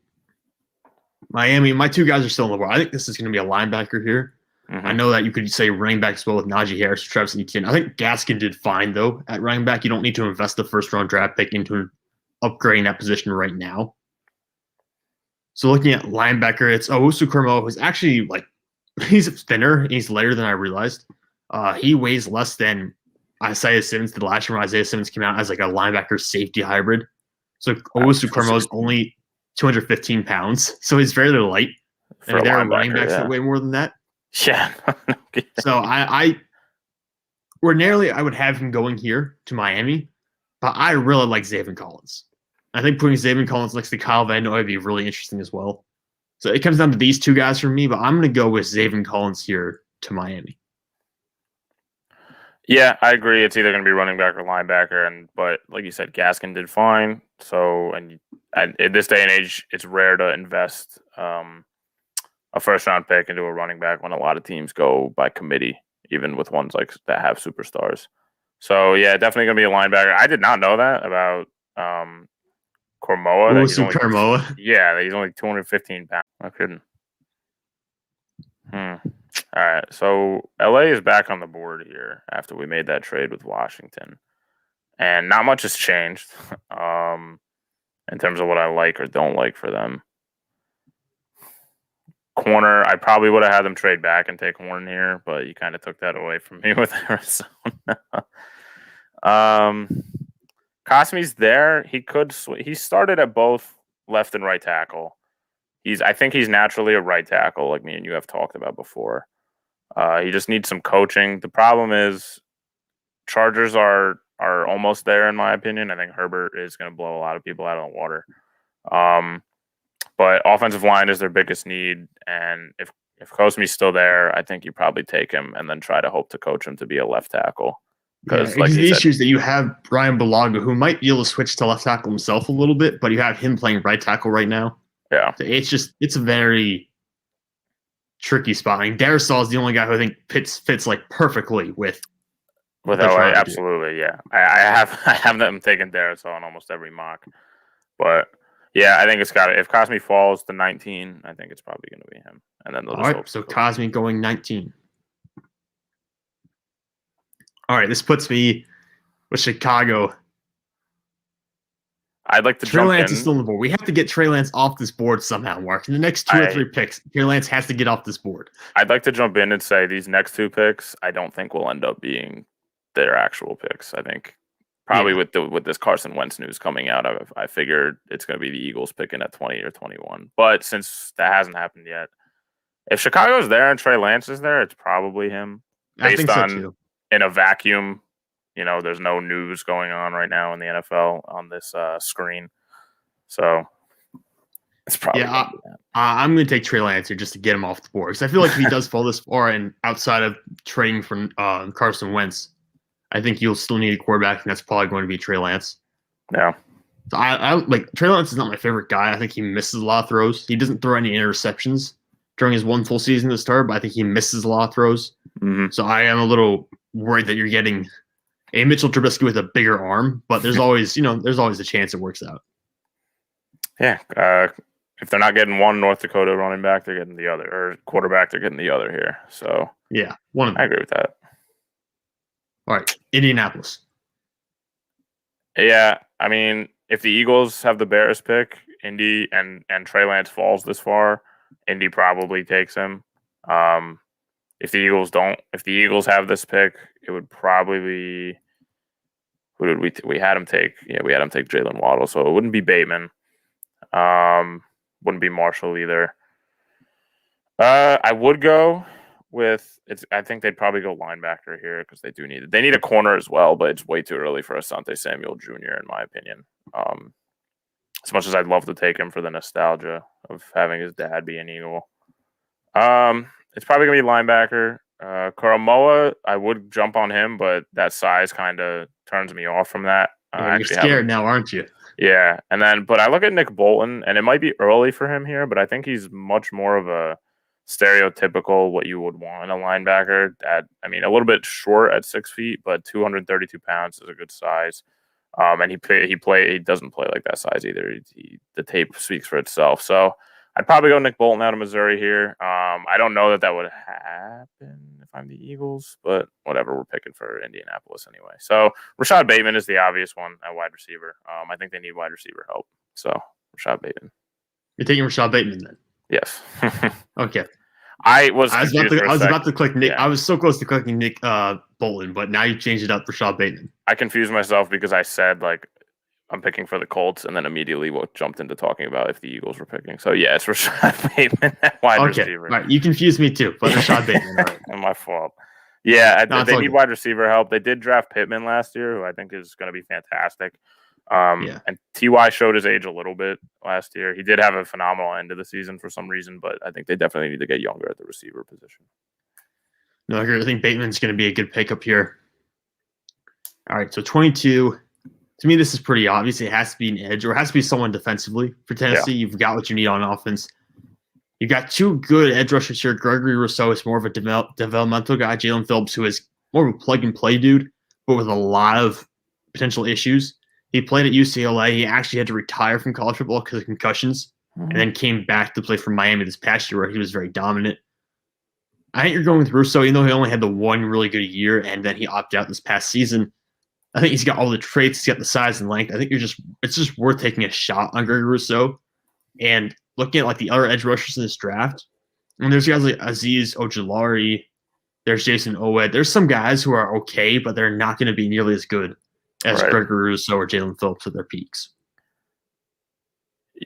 Miami. My two guys are still on the board. I think this is going to be a linebacker here. Mm-hmm. I know that you could say running back as well with Najee Harris, Travis Etienne. I think Gaskin did fine, though, at running back. You don't need to invest the first-round draft pick into upgrading that position right now. So looking at linebacker, it's Owusu-Koramoah, who's actually, he's thinner. He's lighter than I realized. He weighs less than Isaiah Simmons did last year when Isaiah Simmons came out as a linebacker safety hybrid. So Owusu-Koramoah is only 215 pounds, so he's fairly light. And there are running backs that weigh more than that. Yeah. So I would have him going here to Miami, but I really like Zaven Collins. I think putting Zaven Collins next to Kyle Van Noy would be really interesting as well. So it comes down to these two guys for me, but I'm going to go with Zaven Collins here to Miami. Yeah, I agree. It's either going to be running back or linebacker, but like you said, Gaskin did fine. So, and in this day and age, it's rare to invest a first-round pick into a running back when a lot of teams go by committee, even with ones that have superstars. So, yeah, definitely going to be a linebacker. I did not know that about Koramoah. Koramoah. Yeah, he's only 215 pounds. I couldn't. All right, so LA is back on the board here after we made that trade with Washington. And not much has changed in terms of what I like or don't like for them. Corner, I probably would have had them trade back and take Horn here, but you kind of took that away from me with Arizona. Cosme's there. He started at both left and right tackle. I think he's naturally a right tackle, like me and you have talked about before. He just needs some coaching. The problem is Chargers are almost there, in my opinion. I think Herbert is going to blow a lot of people out of the water. But offensive line is their biggest need. And if Cosme's still there, I think you probably take him and then try to hope to coach him to be a left tackle. Because the issue is that you have Brian Bulaga, who might be able to switch to left tackle himself a little bit, but you have him playing right tackle right now. Yeah. So it's a very tricky spot. I mean, Darisaw is the only guy who I think fits perfectly with LA. Absolutely, yeah. I have them taking Darisaw on almost every mock, but yeah, I think it's got it. If Cosme falls to 19, I think it's probably going to be him. And then all right, so Cosme going 19. All right, this puts me with Chicago. I'd like to Trey Lance is still on the board. We have to get Trey Lance off this board somehow, Mark. In the next two or three picks, Trey Lance has to get off this board. I'd like to jump in and say these next two picks, I don't think will end up being their actual picks. I think probably with this Carson Wentz news coming out, I figured it's going to be the Eagles picking at 20 or 21. But since that hasn't happened yet, if Chicago's there and Trey Lance is there, it's probably him. I think so too. In a vacuum. You know, there's no news going on right now in the NFL on this screen. So it's probably I'm going to take Trey Lance here just to get him off the board. Because I feel like if he does fall this far and outside of trading from Carson Wentz, I think you'll still need a quarterback, and that's probably going to be Trey Lance. Yeah. So I like Trey Lance is not my favorite guy. I think he misses a lot of throws. He doesn't throw any interceptions during his one full season to start, but I think he misses a lot of throws. Mm-hmm. So I am a little worried that you're getting a Mitchell Trubisky with a bigger arm, but there's always a chance it works out. Yeah. If they're not getting one North Dakota running back, they're getting the other, or quarterback, they're getting the other here. So yeah, one of them. I agree with that. All right, Indianapolis. Yeah, I mean, if the Eagles have the Bears pick, Indy and Trey Lance falls this far, Indy probably takes him. If the Eagles don't, if the Eagles have this pick, it would probably be who did we had him take? Yeah, we had him take Jalen Waddle, so it wouldn't be Bateman. Wouldn't be Marshall either. I would go with it's. I think they'd probably go linebacker here because they do need it. They need a corner as well, but it's way too early for Asante Samuel Jr. in my opinion. As much as I'd love to take him for the nostalgia of having his dad be an Eagle. It's probably gonna be linebacker. Karamoa, I would jump on him, but that size kind of turns me off from that. You're scared now, aren't you? Yeah, but I look at Nick Bolton, and it might be early for him here, but I think he's much more of a stereotypical what you would want in a linebacker. A little bit short at 6 feet, but 232 pounds is a good size. And he doesn't play like that size either. The tape speaks for itself. So I'd probably go Nick Bolton out of Missouri here. I don't know that would happen if I'm the Eagles, but whatever. We're picking for Indianapolis anyway. So Rashad Bateman is the obvious one at wide receiver. I think they need wide receiver help. So Rashad Bateman. You're taking Rashad Bateman then? Yes. Okay. I was about to click Nick. Yeah. I was so close to clicking Nick Bolton, but now you changed it up for Rashad Bateman. I confused myself because I said I'm picking for the Colts, and then immediately jumped into talking about if the Eagles were picking. So yeah, it's Rashad Bateman at wide receiver. All right, you confused me too, but Rashad Bateman. All right. My fault. Yeah, they need wide receiver help. They did draft Pittman last year, who I think is going to be fantastic. And Ty showed his age a little bit last year. He did have a phenomenal end of the season for some reason, but I think they definitely need to get younger at the receiver position. No, I think Bateman's going to be a good pickup here. All right, so 22. To me, this is pretty obvious. It has to be an edge, or it has to be someone defensively for Tennessee. Yeah. You've got what you need on offense. You've got two good edge rushers here. Gregory Rousseau is more of a developmental guy. Jalen Phillips, who is more of a plug-and-play dude, but with a lot of potential issues. He played at UCLA. He actually had to retire from college football because of concussions, and then came back to play for Miami this past year where he was very dominant. I think you're going with Rousseau, even though he only had the one really good year, and then he opted out this past season. I think he's got all the traits. He's got the size and length. I think it's just worth taking a shot on Gregory Rousseau and looking at the other edge rushers in this draft. And there's guys like Azeez Ojulari. There's Jason Owed. There's some guys who are okay, but they're not going to be nearly as good as Gregory Rousseau or Jalen Phillips at their peaks.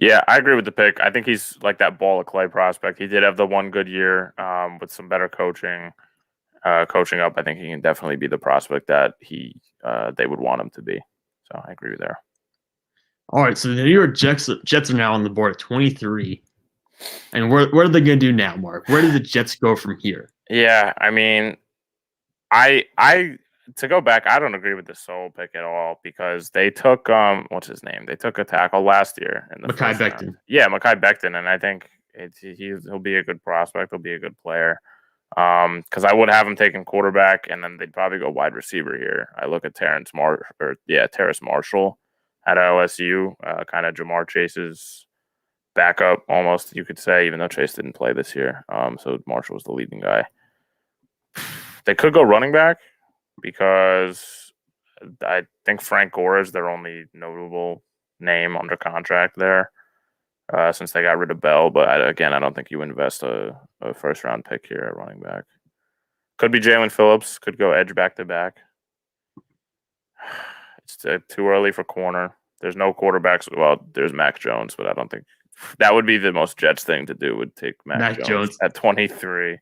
Yeah, I agree with the pick. I think he's like that ball of clay prospect. He did have the one good year with some better coaching up. I think he can definitely be the prospect that they would want him to be. So I agree there. All right, so the New York Jets are now on the board at 23. And what are they going to do now, Mark? Where do the Jets go from here? Yeah, I mean, to go back, I don't agree with the Sowell pick at all because they took what's his name? They took a tackle last year in the Mekhi Becton. Yeah, Mekhi Becton, and I think he'll be a good prospect. He'll be a good player. Because I would have him taking quarterback, and then they'd probably go wide receiver here. I look at Terrace Marshall at LSU, kind of Jamar Chase's backup, almost you could say, even though Chase didn't play this year. So Marshall was the leading guy. They could go running back because I think Frank Gore is their only notable name under contract there. Since they got rid of Bell, but I don't think you invest a first-round pick here at running back. Could be Jalen Phillips. Could go edge back-to-back. It's too early for corner. There's no quarterbacks. Well, there's Mac Jones, but I don't think that would be the most Jets thing to do, would take Mac Jones at 23.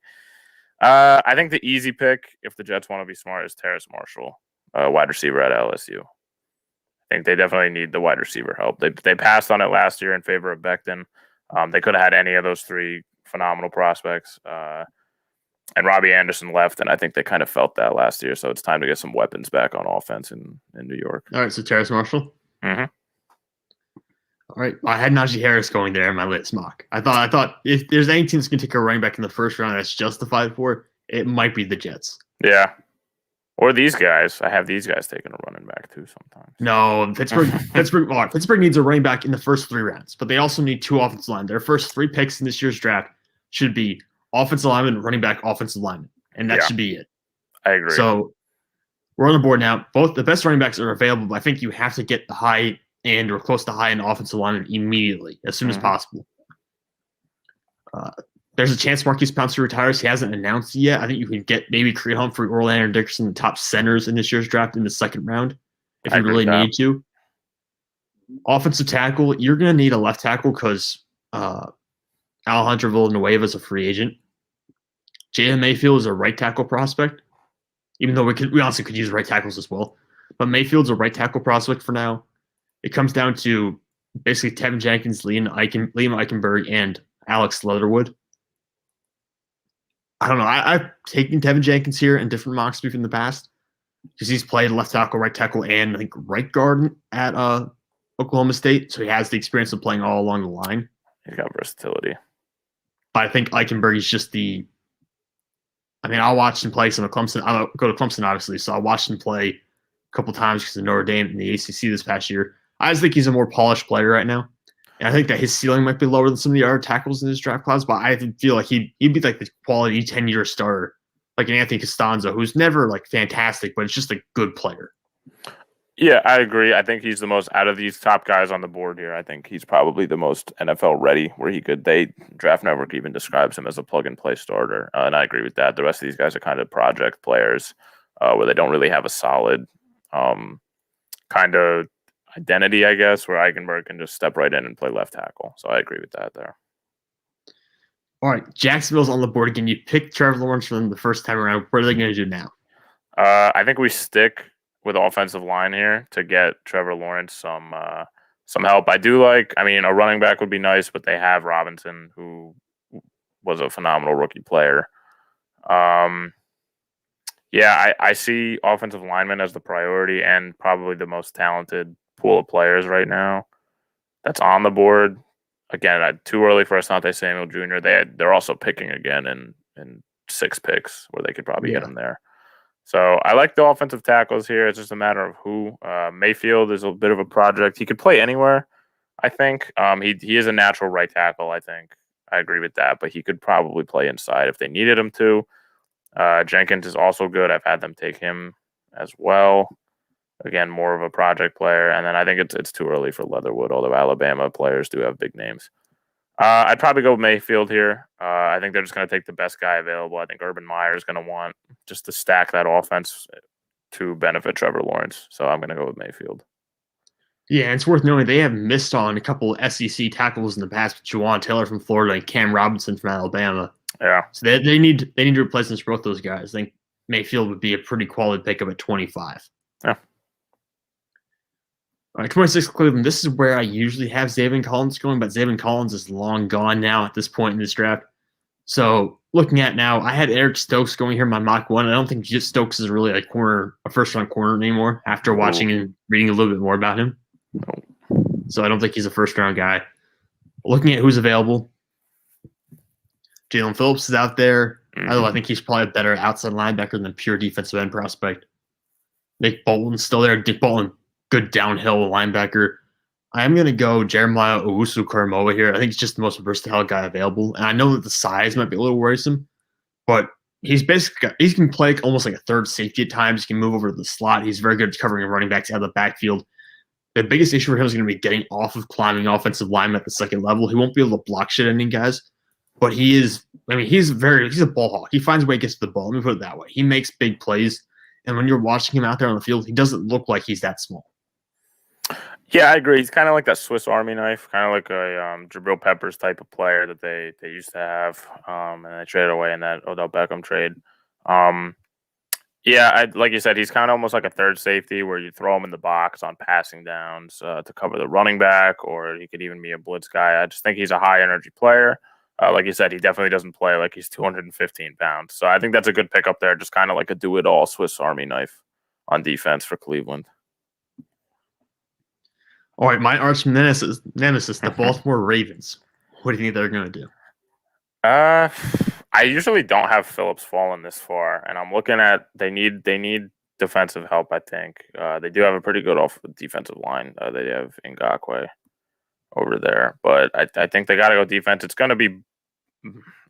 I think the easy pick, if the Jets want to be smart, is Terrace Marshall, wide receiver at LSU. I think they definitely need the wide receiver help. They passed on it last year in favor of Becton. They could have had any of those three phenomenal prospects. And Robbie Anderson left, and I think they kind of felt that last year. So it's time to get some weapons back on offense in New York. All right, so Terrace Marshall. Mm-hmm. All right, I had Najee Harris going there in my latest mock. I thought if there's any team that's going to take a running back in the first round that's justified for it, it might be the Jets. Yeah. Or these guys. I have these guys taking a running back too sometimes. No, Pittsburgh needs a running back in the first 3 rounds, but they also need 2 offensive line. Their first 3 picks in this year's draft should be offensive lineman, running back, offensive lineman, and that should be it. I agree. So we're on the board now. Both the best running backs are available, but I think you have to get the high end or close to high end offensive lineman immediately, as soon as possible. There's a chance Marquise Pouncey retires. He hasn't announced it yet. I think you can get maybe Creed Humphrey or Landon Dickerson, the top centers in this year's draft in the second round, if you really need to. Offensive tackle, you're going to need a left tackle because Alejandro Villanueva is a free agent. Jalen Mayfield is a right tackle prospect, even though we honestly could use right tackles as well. But Mayfield's a right tackle prospect for now. It comes down to basically Tevin Jenkins, Liam Eichenberg, and Alex Leatherwood. I don't know. I've taken Tevin Jenkins here in different mocks in the past because he's played left tackle, right tackle, and I think right guard at Oklahoma State. So he has the experience of playing all along the line. He's got versatility. But I think Eichenberg is just I'll watch him play some of Clemson. I'll go to Clemson, obviously. So I watched him play a couple times because of Notre Dame in the ACC this past year. I just think he's a more polished player right now. And I think that his ceiling might be lower than some of the other tackles in this draft class, but I feel like he'd be like the quality 10-year starter, like an Anthony Costanzo, who's never like fantastic, but it's just a good player. Yeah, I agree. I think he's the most out of these top guys on the board here. I think he's probably the most NFL ready, where Draft Network even describes him as a plug and play starter. And I agree with that. The rest of these guys are kind of project players where they don't really have a solid kind of identity, I guess, where Eichenberg can just step right in and play left tackle. So I agree with that there. All right, Jacksonville's on the board again. You picked Trevor Lawrence for them the first time around. What are they going to do now? I think we stick with offensive line here to get Trevor Lawrence some help. I do a running back would be nice, but they have Robinson, who was a phenomenal rookie player. I see offensive linemen as the priority and probably the most talented pool of players right now that's on the board. Again, too early for Asante Samuel Jr. They're also picking again in 6 picks where they could probably get him there. So I like the offensive tackles here. It's just a matter of who. Mayfield is a bit of a project. He could play anywhere, I think. He is a natural right tackle, I think. I agree with that, but he could probably play inside if they needed him to. Jenkins is also good. I've had them take him as well. Again, more of a project player. And then I think it's too early for Leatherwood, although Alabama players do have big names. I'd probably go with Mayfield here. I think they're just going to take the best guy available. I think Urban Meyer is going to want just to stack that offense to benefit Trevor Lawrence. So I'm going to go with Mayfield. Yeah, and it's worth noting they have missed on a couple of SEC tackles in the past with Juwan Taylor from Florida and Cam Robinson from Alabama. Yeah. So they need replacements for both those guys. I think Mayfield would be a pretty quality pickup at 25. Yeah. All right, 26 Cleveland. This is where I usually have Zaven Collins going, but Zaven Collins is long gone now at this point in this draft. So looking at now, I had Eric Stokes going here in my mock 1. I don't think just Stokes is really a first-round corner anymore after watching and reading a little bit more about him. So I don't think he's a first-round guy. Looking at who's available, Jalen Phillips is out there. Although I think he's probably a better outside linebacker than a pure defensive end prospect. Nick Bolton's still there. Nick Bolton, good downhill linebacker. I am going to go Jeremiah Owusu-Koramoah here. I think he's just the most versatile guy available. And I know that the size might be a little worrisome, but he can play almost like a third safety at times. He can move over to the slot. He's very good at covering running backs out of the backfield. The biggest issue for him is going to be getting off of climbing offensive linemen at the second level. He won't be able to block shit ending guys, but he's a ball hawk. He finds a way to get to the ball. Let me put it that way. He makes big plays. And when you're watching him out there on the field, he doesn't look like he's that small. Yeah, I agree. He's kind of like that Swiss Army knife, kind of like a Jabril Peppers type of player that they used to have, and they traded away in that Odell Beckham trade. Like you said, he's kind of almost like a third safety where you throw him in the box on passing downs to cover the running back, or he could even be a blitz guy. I just think he's a high-energy player. Like you said, he definitely doesn't play like he's 215 pounds. So I think that's a good pick up there, just kind of like a do-it-all Swiss Army knife on defense for Cleveland. All right, my arch nemesis, the Baltimore Ravens. What do you think they're going to do? I usually don't have Phillips falling this far, and I'm looking at they need defensive help. I think they do have a pretty good defensive line. They have Ngakoue over there, but I think they got to go defense. It's going to be.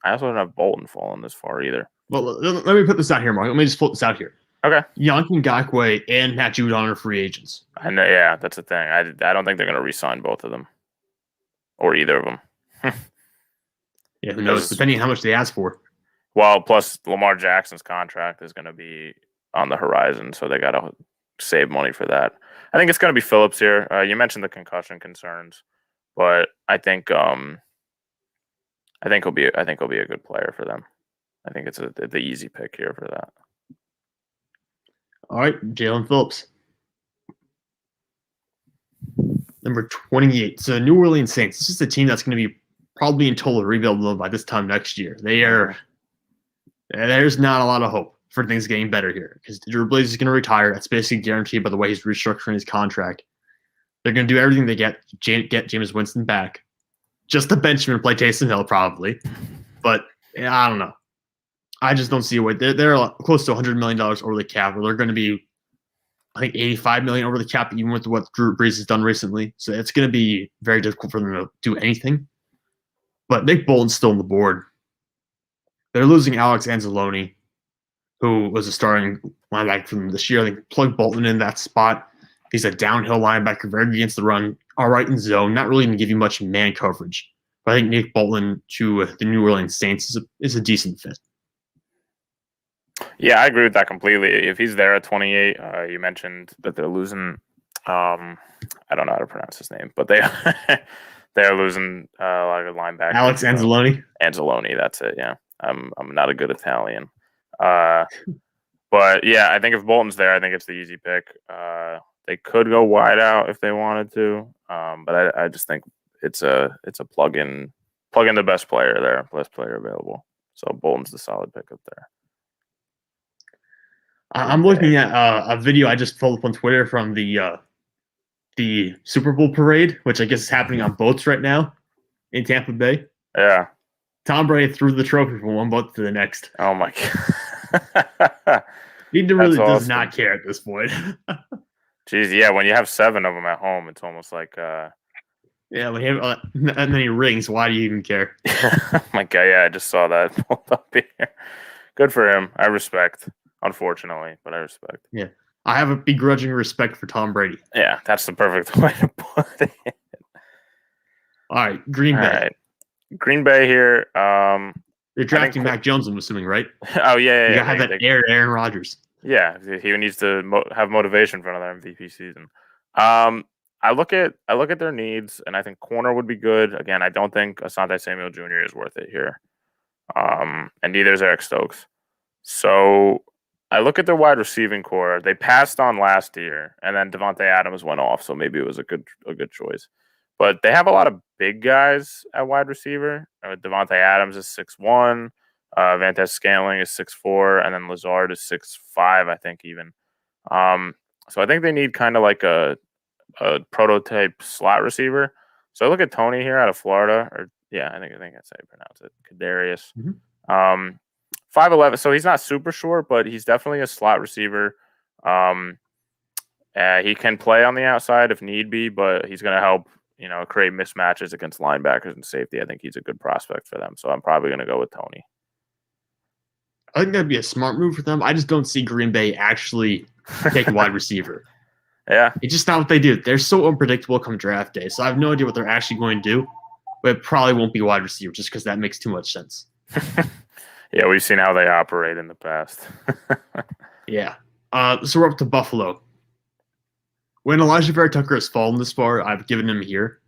I also don't have Bolton falling this far either. Well, let me put this out here, Mark. Let me just put this out here. Okay. Yannick Ngakoue and Matt Judon are free agents. I know, yeah, that's the thing. I don't think they're going to re-sign both of them or either of them. Yeah, who knows? Depending on how much they ask for. Well, plus Lamar Jackson's contract is going to be on the horizon, so they got to save money for that. I think it's going to be Phillips here. You mentioned the concussion concerns, but I think he'll be a good player for them. I think it's the easy pick here for that. All right, Jalen Phillips. Number 28. So New Orleans Saints. This is a team that's going to be probably in total rebuild mode by this time next year. There's not a lot of hope for things getting better here because Drew Brees is going to retire. That's basically guaranteed by the way he's restructuring his contract. They're going to do everything they get Jameis Winston back. Just to bench him and play Taysom Hill probably. But I don't know. I just don't see a way. They're close to $100 million over the cap. They're going to be, I think, $85 million over the cap, even with what Drew Brees has done recently. So it's going to be very difficult for them to do anything. But Nick Bolton's still on the board. They're losing Alex Anzalone, who was a starting linebacker from this year. They plugged Bolton in that spot. He's a downhill linebacker, very good against the run, all right in zone, not really going to give you much man coverage. But I think Nick Bolton to the New Orleans Saints is a decent fit. Yeah, I agree with that completely. If he's there at 28, you mentioned that they're losing. I don't know how to pronounce his name, but they're losing like a linebacker. Alex Anzalone. Anzalone, that's it. Yeah, I'm not a good Italian, but yeah, I think if Bolton's there, I think it's the easy pick. They could go wide out if they wanted to, but I just think it's a plug in the best player there, best player available. So Bolton's the solid pick up there. I'm looking at a video I just pulled up on Twitter from the Super Bowl parade, which I guess is happening on boats right now in Tampa Bay. Yeah. Tom Brady threw the trophy from one boat to the next. Oh, my God. He really does not care at this point. Jeez, yeah, when you have 7 of them at home, it's almost like yeah, when you have that many rings, why do you even care? Oh my God, yeah, I just saw that pulled up here. Good for him. I respect. Unfortunately, but I respect. Yeah. I have a begrudging respect for Tom Brady. Yeah, that's the perfect way to put it. All right, Green Bay. All right. Green Bay here. They're drafting Mac Jones, I'm assuming, right? Oh, yeah. You have that Aaron Rodgers. Yeah, he needs to have motivation for another MVP season. I look at their needs, and I think corner would be good. Again, I don't think Asante Samuel Jr. is worth it here. And neither is Eric Stokes. So I look at their wide receiving core. They passed on last year, and then Devontae Adams went off, so maybe it was a good choice. But they have a lot of big guys at wide receiver. Devontae Adams is 6'1", Vantez Scantling is 6'4", and then Lazard is 6'5", I think even. So I think they need kind of like a prototype slot receiver. So I look at Tony here out of Florida, I think that's how you pronounce it, Kadarius. Mm-hmm. 5'11", so he's not super short, but he's definitely a slot receiver. He can play on the outside if need be, but he's going to help, create mismatches against linebackers and safety. I think he's a good prospect for them, so I'm probably going to go with Tony. I think that'd be a smart move for them. I just don't see Green Bay actually take a wide receiver. Yeah. It's just not what they do. They're so unpredictable come draft day, so I have no idea what they're actually going to do, but it probably won't be wide receiver just because that makes too much sense. Yeah, we've seen how they operate in the past. Yeah. So we're up to Buffalo. When Elijah Vera Tucker has fallen this far, I've given him here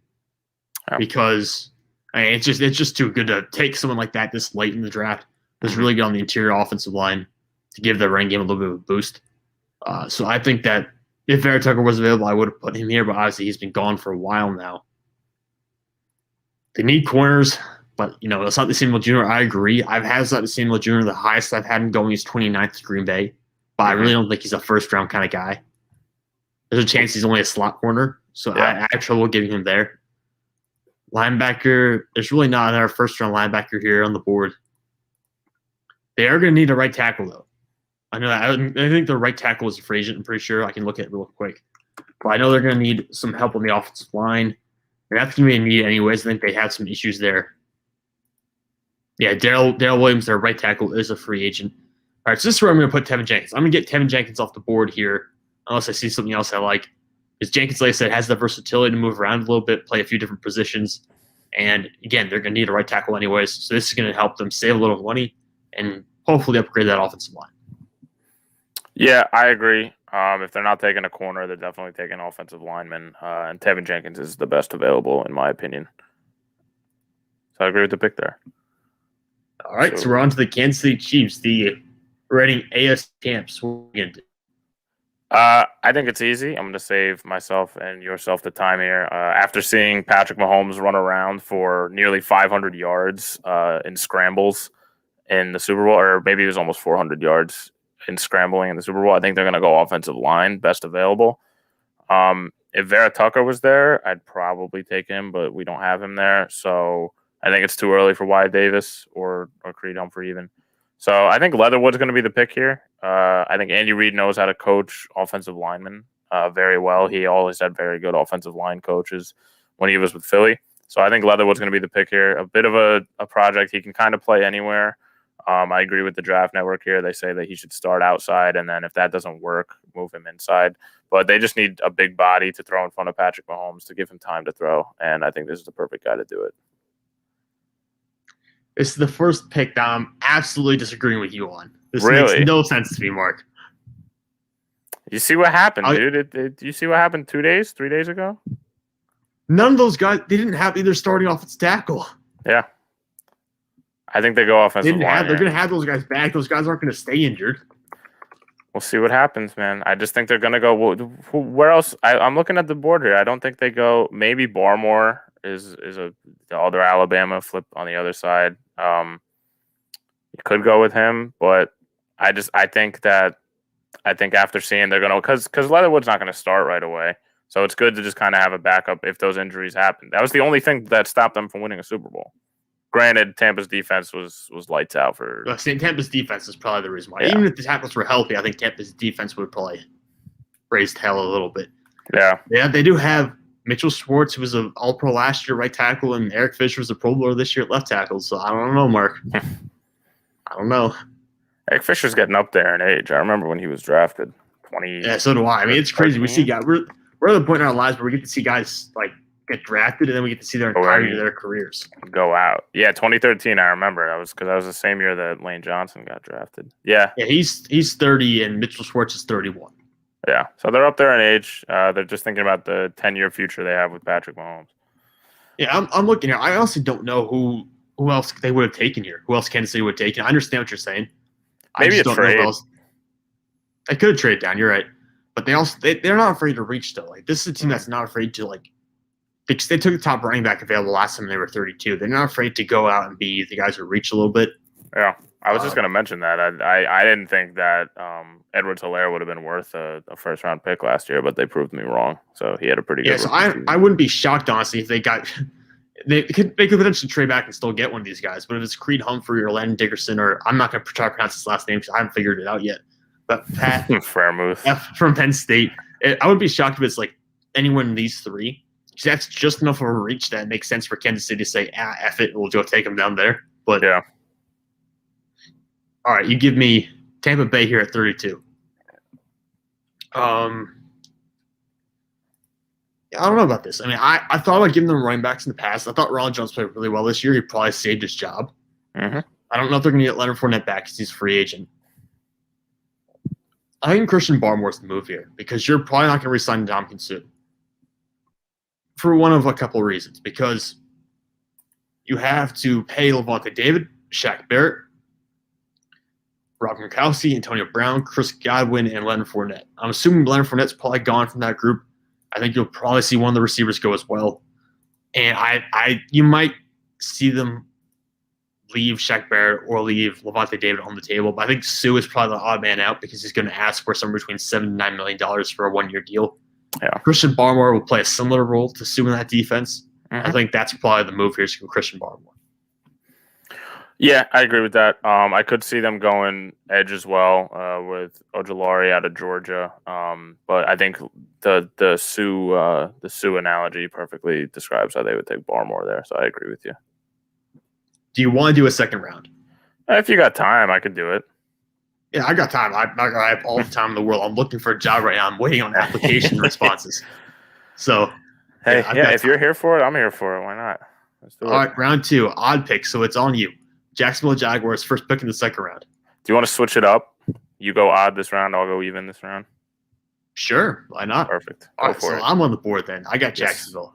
because it's just too good to take someone like that this late in the draft. That's really good on the interior offensive line to give the running game a little bit of a boost. So I think that if Vera Tucker was available, I would have put him here, but obviously he's been gone for a while now. They need corners. But, Asante Samuel Jr., I agree. I've had Asante Samuel Jr. The highest I've had him going is 29th to Green Bay. But I really don't think he's a first-round kind of guy. There's a chance he's only a slot corner. So Yeah. I have trouble getting him there. Linebacker, there's really not another first-round linebacker here on the board. They are going to need a right tackle, though. I know that. I think the right tackle is a free agent. I'm pretty sure. I can look at it real quick. But I know they're going to need some help on the offensive line. And that's going to be a need anyways. I think they have some issues there. Yeah, Daryl Williams, their right tackle, is a free agent. All right, so this is where I'm going to put Tevin Jenkins. I'm going to get Tevin Jenkins off the board here, unless I see something else I like. Because Jenkins, like I said, has the versatility to move around a little bit, play a few different positions. And, again, they're going to need a right tackle anyways. So this is going to help them save a little money and hopefully upgrade that offensive line. Yeah, I agree. If they're not taking a corner, they're definitely taking offensive lineman. And Tevin Jenkins is the best available, in my opinion. So I agree with the pick there. All right, so we're on to the Kansas City Chiefs, the reigning AFC champs. What are we going to do? I think it's easy. I'm going to save myself and yourself the time here. After seeing Patrick Mahomes run around for nearly 500 yards in scrambles in the Super Bowl, or maybe it was almost 400 yards in scrambling in the Super Bowl, I think they're going to go offensive line, best available. If Vera Tucker was there, I'd probably take him, but we don't have him there. So I think it's too early for Wyatt Davis or Creed Humphrey even. So I think Leatherwood's going to be the pick here. I think Andy Reid knows how to coach offensive linemen very well. He always had very good offensive line coaches when he was with Philly. So I think Leatherwood's going to be the pick here. A bit of a project. He can kind of play anywhere. I agree with the Draft Network here. They say that he should start outside, and then if that doesn't work, move him inside. But they just need a big body to throw in front of Patrick Mahomes to give him time to throw, and I think this is the perfect guy to do it. This is the first pick that I'm absolutely disagreeing with you on. This Really? makes no sense to me, Mark. You see what happened, dude? You see what happened 3 days ago? None of those guys, they didn't have either starting offensive tackle. Yeah. I think they go offensive line. They're going to have those guys back. Those guys aren't going to stay injured. We'll see what happens, man. I just think they're going to go. Where else? I'm looking at the board here. I don't think they go. Maybe Barmore is the other Alabama flip on the other side. You could go with him, but I think after seeing they're going to, because Leatherwood's not going to start right away. So it's good to just kind of have a backup if those injuries happen. That was the only thing that stopped them from winning a Super Bowl. Granted, Tampa's defense was lights out for. Well, Tampa's defense is probably the reason why. Yeah. Even if the tackles were healthy, I think Tampa's defense would probably raise hell a little bit. Yeah. Yeah, they do have Mitchell Schwartz, who was an All-Pro last year, right tackle, and Eric Fisher was a Pro Bowler this year at left tackle. So I don't know, Mark. I don't know. Eric Fisher's getting up there in age. I remember when he was drafted. 20. Yeah, so do I. I mean, it's crazy. We see guys. We're at the point in our lives where we get to see guys like get drafted, and then we get to see their entirety of their careers go out. Yeah, 2013. I remember. That was the same year that Lane Johnson got drafted. Yeah. Yeah, he's 30, and Mitchell Schwartz is 31. Yeah, so they're up there in age. They're just thinking about the 10-year future they have with Patrick Mahomes. Yeah, I'm looking here. I honestly don't know who else they would have taken here. Who else Kansas City would have taken? I understand what you're saying. Maybe a trade. They could have traded down. You're right, but they're not afraid to reach though. Like this is a team that's not afraid to like. They took the top running back available last time they were 32. They're not afraid to go out and be the guys who reach a little bit. Yeah, I was just going to mention that. I didn't think that Edwards-Helaire would have been worth a first-round pick last year, but they proved me wrong. So he had a pretty good so I wouldn't be shocked, honestly, if they got – they could potentially trade back and still get one of these guys. But if it's Creed Humphrey or Landon Dickerson or – I'm not going to try to pronounce his last name because I haven't figured it out yet. But Pat Fairmouth from Penn State, I would be shocked if it's like anyone in these three. That's just enough of a reach that makes sense for Kansas City to say, F it, we'll go take them down there. But yeah. All right, you give me Tampa Bay here at 32. I don't know about this. I mean, I thought about giving them running backs in the past. I thought Ronald Jones played really well this year. He probably saved his job. Mm-hmm. I don't know if they're going to get Leonard Fournette back because he's a free agent. I think Christian Barmore's the move here because you're probably not going to re-sign Ndamukong Suh. For one of a couple of reasons. Because you have to pay Levante David, Shaq Barrett, Rob Gronkowski, Antonio Brown, Chris Godwin, and Leonard Fournette. I'm assuming Leonard Fournette's probably gone from that group. I think you'll probably see one of the receivers go as well. And you might see them leave Shaq Barrett or leave Levante David on the table. But I think Suh is probably the odd man out because he's going to ask for somewhere between $7 and $9 million for a one-year deal. Yeah. Christian Barmore will play a similar role to Sue in that defense. Mhm. I think that's probably the move here is Christian Barmore. Yeah, I agree with that. I could see them going edge as well with Ojulari out of Georgia. But I think the Sue analogy perfectly describes how they would take Barmore there. So I agree with you. Do you want to do a second round? If you got time, I could do it. Yeah, I got time. I have all the time in the world. I'm looking for a job right now. I'm waiting on application responses. So, hey, yeah, if you're here for it, I'm here for it. Why not? Let's do it. All right, round 2, odd pick. So it's on you. Jacksonville Jaguars, first pick in the second round. Do you want to switch it up? You go odd this round. I'll go even this round. Sure, why not? Perfect. All right, so I'm on the board then. I got Jacksonville.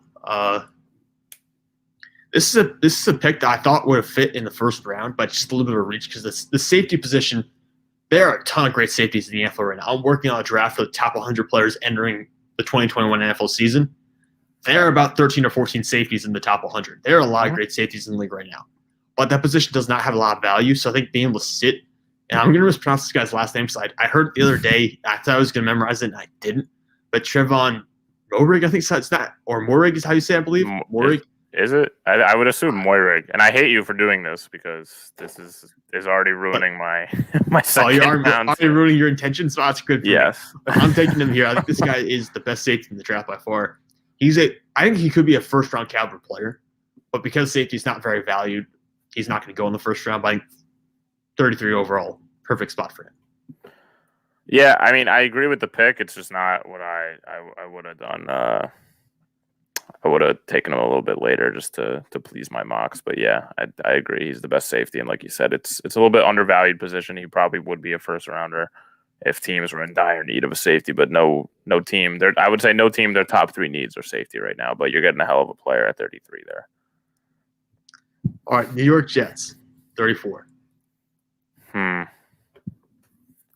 This is a pick that I thought would have fit in the first round, but just a little bit of a reach because the safety position. There are a ton of great safeties in the NFL right now. I'm working on a draft for the top 100 players entering the 2021 NFL season. There are about 13 or 14 safeties in the top 100. There are a lot of great safeties in the league right now. But that position does not have a lot of value, so I think being able to sit, and I'm going to mispronounce this guy's last name because I heard it the other day. I thought I was going to memorize it, and I didn't. But Trevon Moehrig, I think it's not, or Moehrig is how you say it, I believe. Moehrig. Is it? I would assume Moehrig, and I hate you for doing this because this is already ruining my second round. Already ruining your intentions. So that's good. Yes, I'm taking him here. I think this guy is the best safety in the draft by far. I think he could be a first round caliber player, but because safety is not very valued, he's not going to go in the first round. By 33 overall, perfect spot for him. Yeah, I mean, I agree with the pick. It's just not what I would have done. I would have taken him a little bit later just to please my mocks. But yeah, I agree. He's the best safety. And like you said, it's a little bit undervalued position. He probably would be a first rounder if teams were in dire need of a safety, but no team. I would say no team, their top 3 needs are safety right now, but you're getting a hell of a player at 33 there. All right, New York Jets, 34.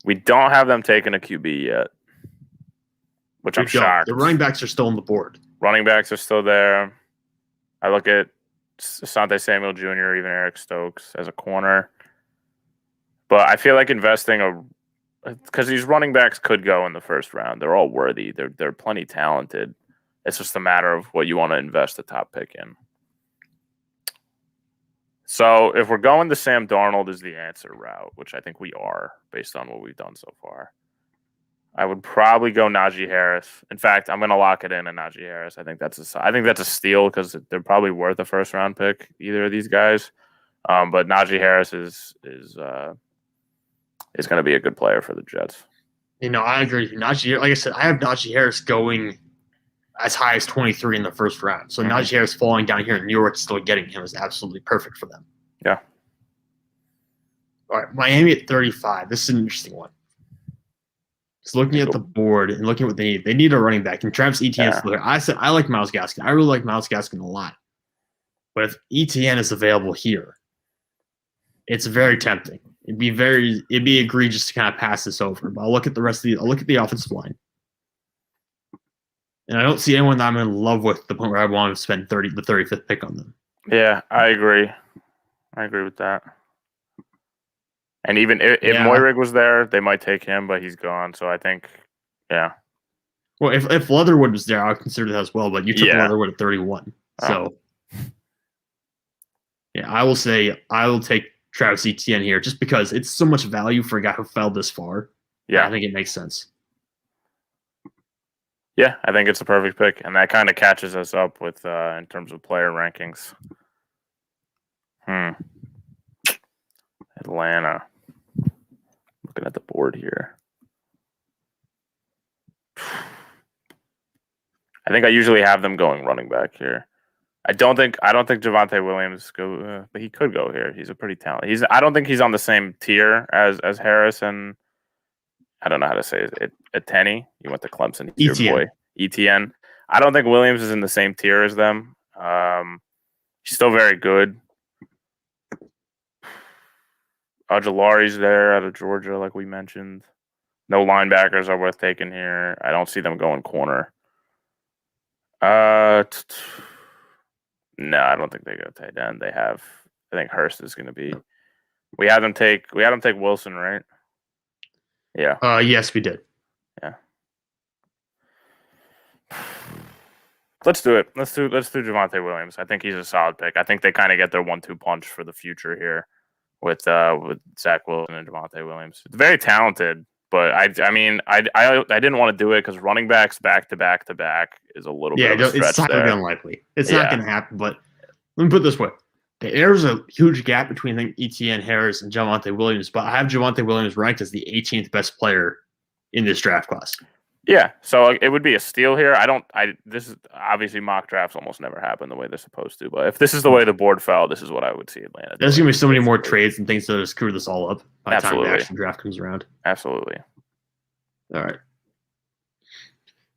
We don't have them taking a QB yet, which I'm shocked. The running backs are still on the board. Running backs are still there. I look at Asante Samuel Jr., even Eric Stokes as a corner. But I feel like investing because these running backs could go in the first round. They're all worthy. They're plenty talented. It's just a matter of what you want to invest the top pick in. So if we're going to Sam Darnold is the answer route, which I think we are based on what we've done so far, I would probably go Najee Harris. In fact, I'm going to lock it in at Najee Harris. I think that's a steal because they're probably worth a first round pick, either of these guys. But Najee Harris is going to be a good player for the Jets. I agree. Najee, like I said, I have Najee Harris going as high as 23 in the first round. So Najee Harris falling down here in New York, still getting him is absolutely perfect for them. Yeah. All right, Miami at 35. This is an interesting one. Just looking at the board and looking at what they need. They need a running back. And Travis Etienne's there. I said I like Myles Gaskin. I really like Myles Gaskin a lot. But if Etienne is available here, it's very tempting. It'd be egregious to kind of pass this over. But I'll look at the offensive line. And I don't see anyone that I'm in love with to the point where I want to spend the 35th pick on them. Yeah, I agree. I agree with that. And even if Moehrig was there, they might take him, but he's gone. So I think, yeah. Well, if Leatherwood was there, I would consider that as well. But you took Leatherwood at 31. So, yeah, I will take Travis Etienne here just because it's so much value for a guy who fell this far. Yeah, I think it makes sense. Yeah, I think it's a perfect pick, and that kind of catches us up with in terms of player rankings. Atlanta. Looking at the board here. I think I usually have them going running back here. I don't think Javonte Williams go, but he could go here. He's a pretty talented. I don't think he's on the same tier as Harris and I don't know how to say it. Etienne. You went to Clemson. He's your boy. Etienne. I don't think Williams is in the same tier as them. He's still very good. Ojulari's there out of Georgia, like we mentioned. No linebackers are worth taking here. I don't see them going corner. No, I don't think they go tight end. I think Hurst is going to be. We had them take Wilson, right? Yeah. Yes, we did. Yeah. Let's do it. Let's do Javonte Williams. I think he's a solid pick. I think they kind of get their 1-2 punch for the future here with Zach Wilson and Javonte Williams. Very talented, but I didn't want to do it because running backs back to back is a little bit of a stretch. It's highly there. unlikely. It's not going to happen. But let me put it this way: there's a huge gap between Etienne Harris and Javonte Williams. But I have Javonte Williams ranked as the 18th best player in this draft class. Yeah, so it would be a steal here. This is obviously mock drafts almost never happen the way they're supposed to. But if this is the way the board fell, this is what I would see Atlanta. There's gonna be so many more trades and things that screw this all up by the time the actual draft comes around. Absolutely. All right.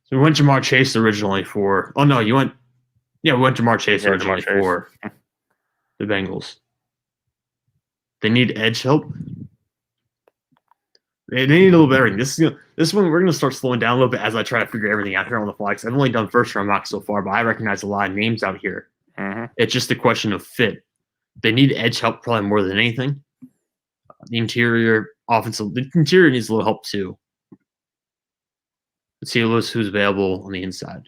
So we went Jamar Chase originally for. Oh no, you went. Yeah, we went Jamar Chase originally for the Bengals. They need edge help. They need a little better. This one we're gonna start slowing down a little bit as I try to figure everything out here on the fly. I've only done first round mocks so far, but I recognize a lot of names out here. Mm-hmm. It's just a question of fit. They need edge help probably more than anything. The interior needs a little help too. Let's see who's available on the inside.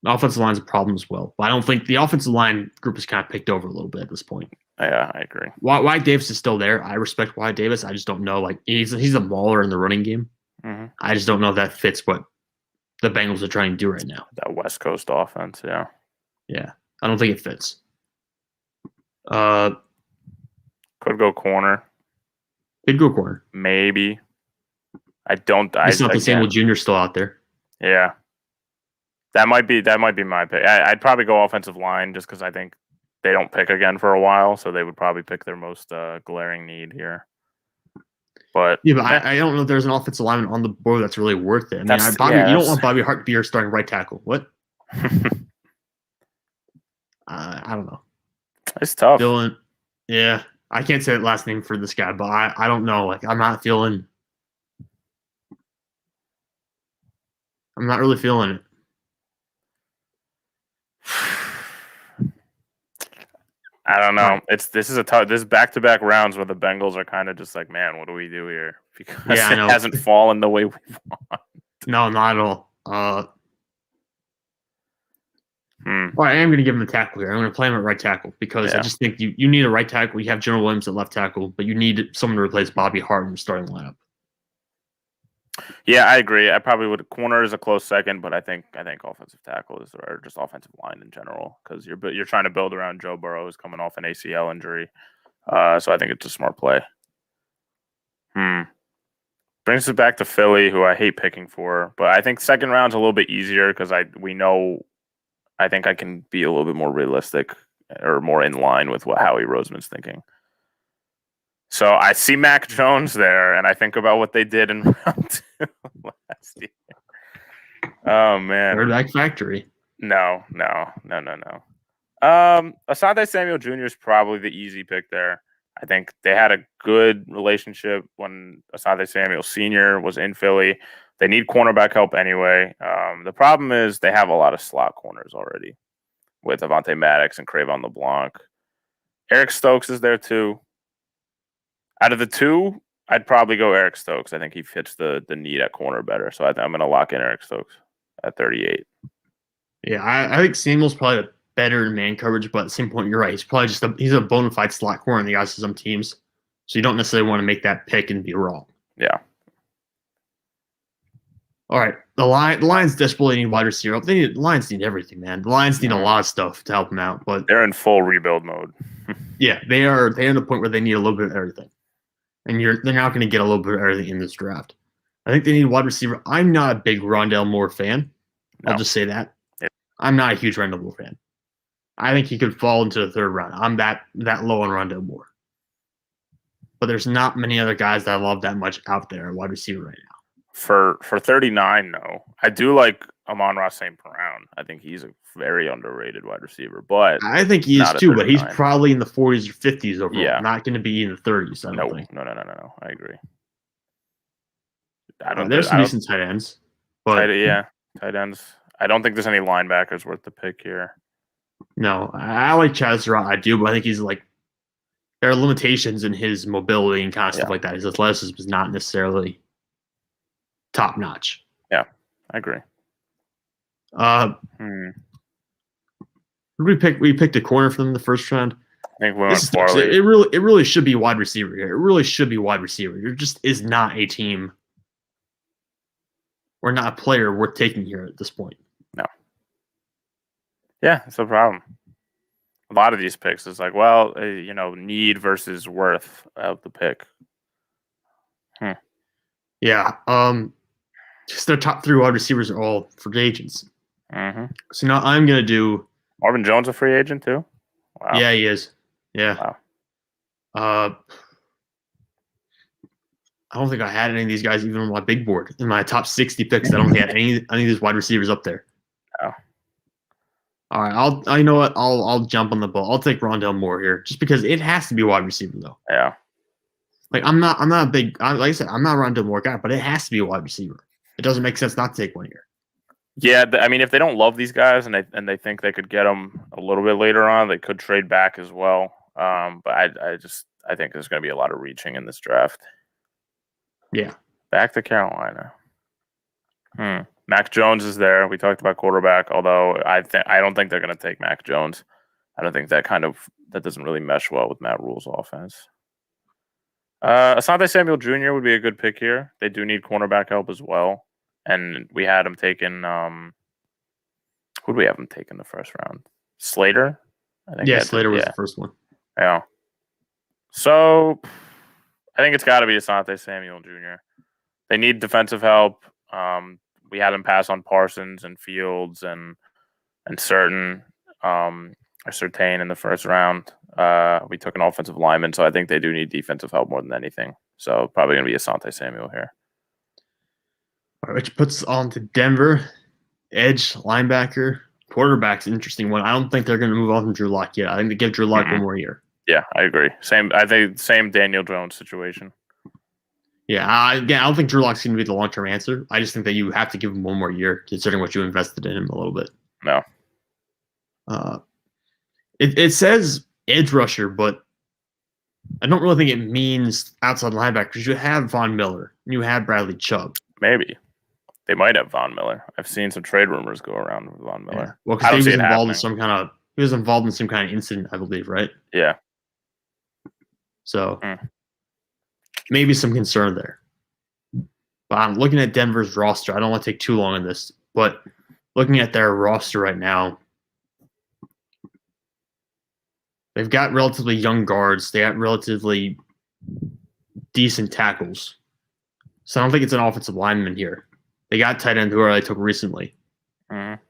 The offensive line's a problem as well, but I don't think the offensive line group is kind of picked over a little bit at this point. Yeah, I agree. Wyatt Davis is still there. I respect Wyatt Davis. I just don't know. Like he's a mauler in the running game. Mm-hmm. I just don't know if that fits what the Bengals are trying to do right now. That West Coast offense, yeah. Yeah, I don't think it fits. Could go corner. Could go corner. Maybe. I don't. It's not the same with Junior still out there. Yeah, that might be my pick. I'd probably go offensive line just because I think they don't pick again for a while, so they would probably pick their most glaring need here. But yeah, but I don't know if there's an offensive lineman on the board that's really worth it. I mean, you don't want Bobby Hart to be your starting right tackle. What? I don't know. It's tough. Dylan, yeah, I can't say the last name for this guy, but I don't know. Like, I'm not really feeling it. I don't know. This is a tough. This back-to-back rounds where the Bengals are kind of just like, man, what do we do here? Because it hasn't fallen the way we want. No, not at all. Well, I am going to give him a tackle here. I'm going to play him at right tackle because I just think you need a right tackle. You have General Williams at left tackle, but you need someone to replace Bobby Hart in the starting lineup. Yeah, I agree. I probably would. Corner is a close second, but I think offensive tackle is, or just offensive line in general, because you're trying to build around Joe Burrow, who's coming off an ACL injury. So I think it's a smart play. Brings us back to Philly, who I hate picking for, but I think second round's a little bit easier because I think I can be a little bit more realistic or more in line with what Howie Roseman's thinking. So I see Mac Jones there, and I think about what they did in round 2 last year. Oh, man. Third back factory. No. Asante Samuel Jr. is probably the easy pick there. I think they had a good relationship when Asante Samuel Sr. was in Philly. They need cornerback help anyway. The problem is they have a lot of slot corners already with Avonte Maddox and Crayvon LeBlanc. Eric Stokes is there too. Out of the two, I'd probably go Eric Stokes. I think he fits the need at corner better. So I'm going to lock in Eric Stokes at 38. Yeah, I think Samuel's probably better in man coverage, but at the same point, you're right. He's probably he's a bona fide slot corner in the eyes of some teams. So you don't necessarily want to make that pick and be wrong. Yeah. All right. The Lions desperately need wide receiver. The Lions need everything, man. The Lions need a lot of stuff to help them out. But they're in full rebuild mode. Yeah, they are. They're at the point where they need a little bit of everything. And they're not going to get a little bit of everything in this draft. I think they need wide receiver. I'm not a big Rondale Moore fan. No. I'll just say that. Yeah. I'm not a huge Rondale Moore fan. I think he could fall into the third round. I'm that low on Rondale Moore. But there's not many other guys that I love that much out there at wide receiver right now. For 39, no. I do like Amon-Ra St. Brown. I think he's a very underrated wide receiver. But I think he is too, but he's probably in the 40s or 50s overall. Yeah. Not going to be in the 30s, I don't think. No. I agree. There's some decent tight ends. But tight ends. I don't think there's any linebackers worth the pick here. No, I like Chad Surratt. I do, but I think he's like there are limitations in his mobility and kind of stuff like that. His athleticism is not necessarily top notch. Yeah, I agree. Hmm. We picked a corner for them in the first round. I think we went This sucks. Farley. It really should be wide receiver here. It really should be wide receiver. There just is not a team or not a player worth taking here at this point. No. Yeah, that's no problem. A lot of these picks is like, well, need versus worth of the pick. Yeah. Just their top 3 wide receivers are all free agents. Mm-hmm. So now I'm gonna do Marvin Jones a free agent too. Wow. Yeah, he is. Yeah. Wow. I don't think I had any of these guys even on my big board in my top 60 picks. I don't think I had any of these wide receivers up there. Oh. All right, you know what? I'll jump on the ball. I'll take Rondell Moore here, just because it has to be wide receiver though. Yeah. Like I'm not a big like I said, I'm not a Rondell Moore guy, but it has to be a wide receiver. It doesn't make sense not to take one here. Yeah, I mean, if they don't love these guys and they think they could get them a little bit later on, they could trade back as well. But I think there's going to be a lot of reaching in this draft. Yeah. Back to Carolina. Mac Jones is there. We talked about quarterback, although I don't think they're going to take Mac Jones. I don't think that doesn't really mesh well with Matt Rule's offense. Asante Samuel Jr. would be a good pick here. They do need cornerback help as well. And we had him taken. Who did we have him taken the first round? Slater? I think Slater was the first one. Yeah. So I think it's got to be Asante Samuel Jr. They need defensive help. We had him pass on Parsons and Fields and Certain or Surtain in the first round. We took an offensive lineman, so I think they do need defensive help more than anything. So probably going to be Asante Samuel here. All right, which puts us on to Denver. Edge, linebacker, quarterback's an interesting one. I don't think they're going to move on from Drew Lock yet. I think they give Drew Lock one more year. Yeah, I agree. I think same Daniel Jones situation. Yeah, again, I don't think Drew Lock's going to be the long-term answer. I just think that you have to give him one more year, considering what you invested in him a little bit. No. It says edge rusher, but I don't really think it means outside linebacker because you have Von Miller and you have Bradley Chubb. Maybe. They might have Von Miller. I've seen some trade rumors go around with Von Miller. Yeah. Well, because he was involved in some kind of incident, I believe, right? Yeah. So maybe some concern there. But I'm looking at Denver's roster. I don't want to take too long on this, but looking at their roster right now, they've got relatively young guards. They got relatively decent tackles. So I don't think it's an offensive lineman here. They got tight end who they took recently. Mm-hmm.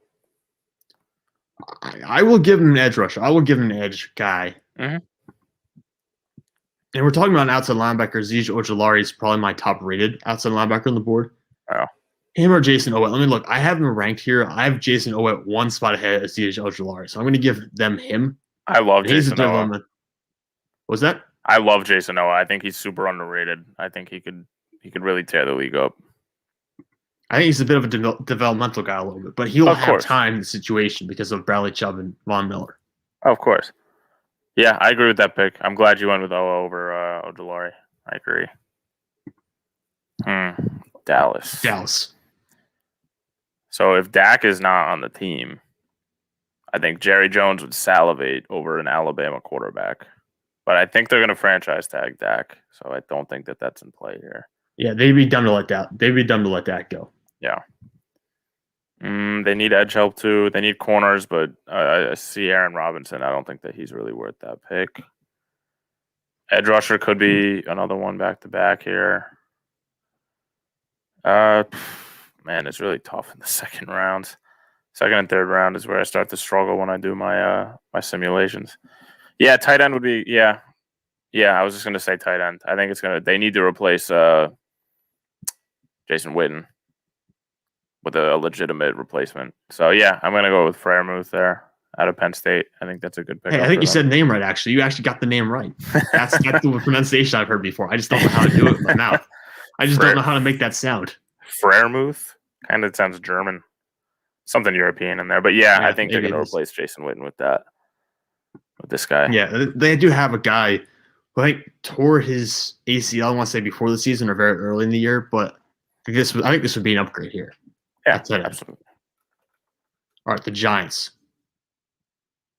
I will give him an edge rusher. I will give him an edge guy. Mm-hmm. And we're talking about an outside linebacker. Azeez Ojulari is probably my top rated outside linebacker on the board. Wow. Him or Jason Oweh. Let me look. I have him ranked here. I have Jason Oweh one spot ahead of Azeez Ojulari. So I'm going to give them him. I love Jason Oweh. What was that? I love Jason Oweh. I think he's super underrated. I think he could really tear the league up. I think he's a bit of a developmental guy a little bit, but he'll have time in the situation because of Bradley Chubb and Von Miller. Of course. Yeah, I agree with that pick. I'm glad you went with Oweh over Ojulari. I agree. Dallas. So if Dak is not on the team, I think Jerry Jones would salivate over an Alabama quarterback. But I think they're going to franchise tag Dak, so I don't think that that's in play here. Yeah, they'd be dumb to let that go. Yeah. They need edge help too. They need corners, but I see Aaron Robinson. I don't think that he's really worth that pick. Edge rusher could be another one back to back here. Man, it's really tough in the second rounds. Second and third round is where I start to struggle when I do my simulations. Yeah, tight end would be yeah. I was just gonna say tight end. I think they need to replace Jason Witten with a legitimate replacement. So yeah, I'm gonna go with Freiermuth there out of Penn State. I think that's a good pick. Hey, I think you said name right. Actually, you actually got the name right. That's the pronunciation I've heard before. I just don't know how to do it with my mouth. I just don't know how to make that sound. Freiermuth kind of sounds German, something European in there. But yeah, I think they're gonna replace Jason Witten with this guy. Yeah, they do have a guy who I think tore his ACL. I want to say before the season or very early in the year, but I think this would be an upgrade here. Yeah, absolutely. All right, the Giants.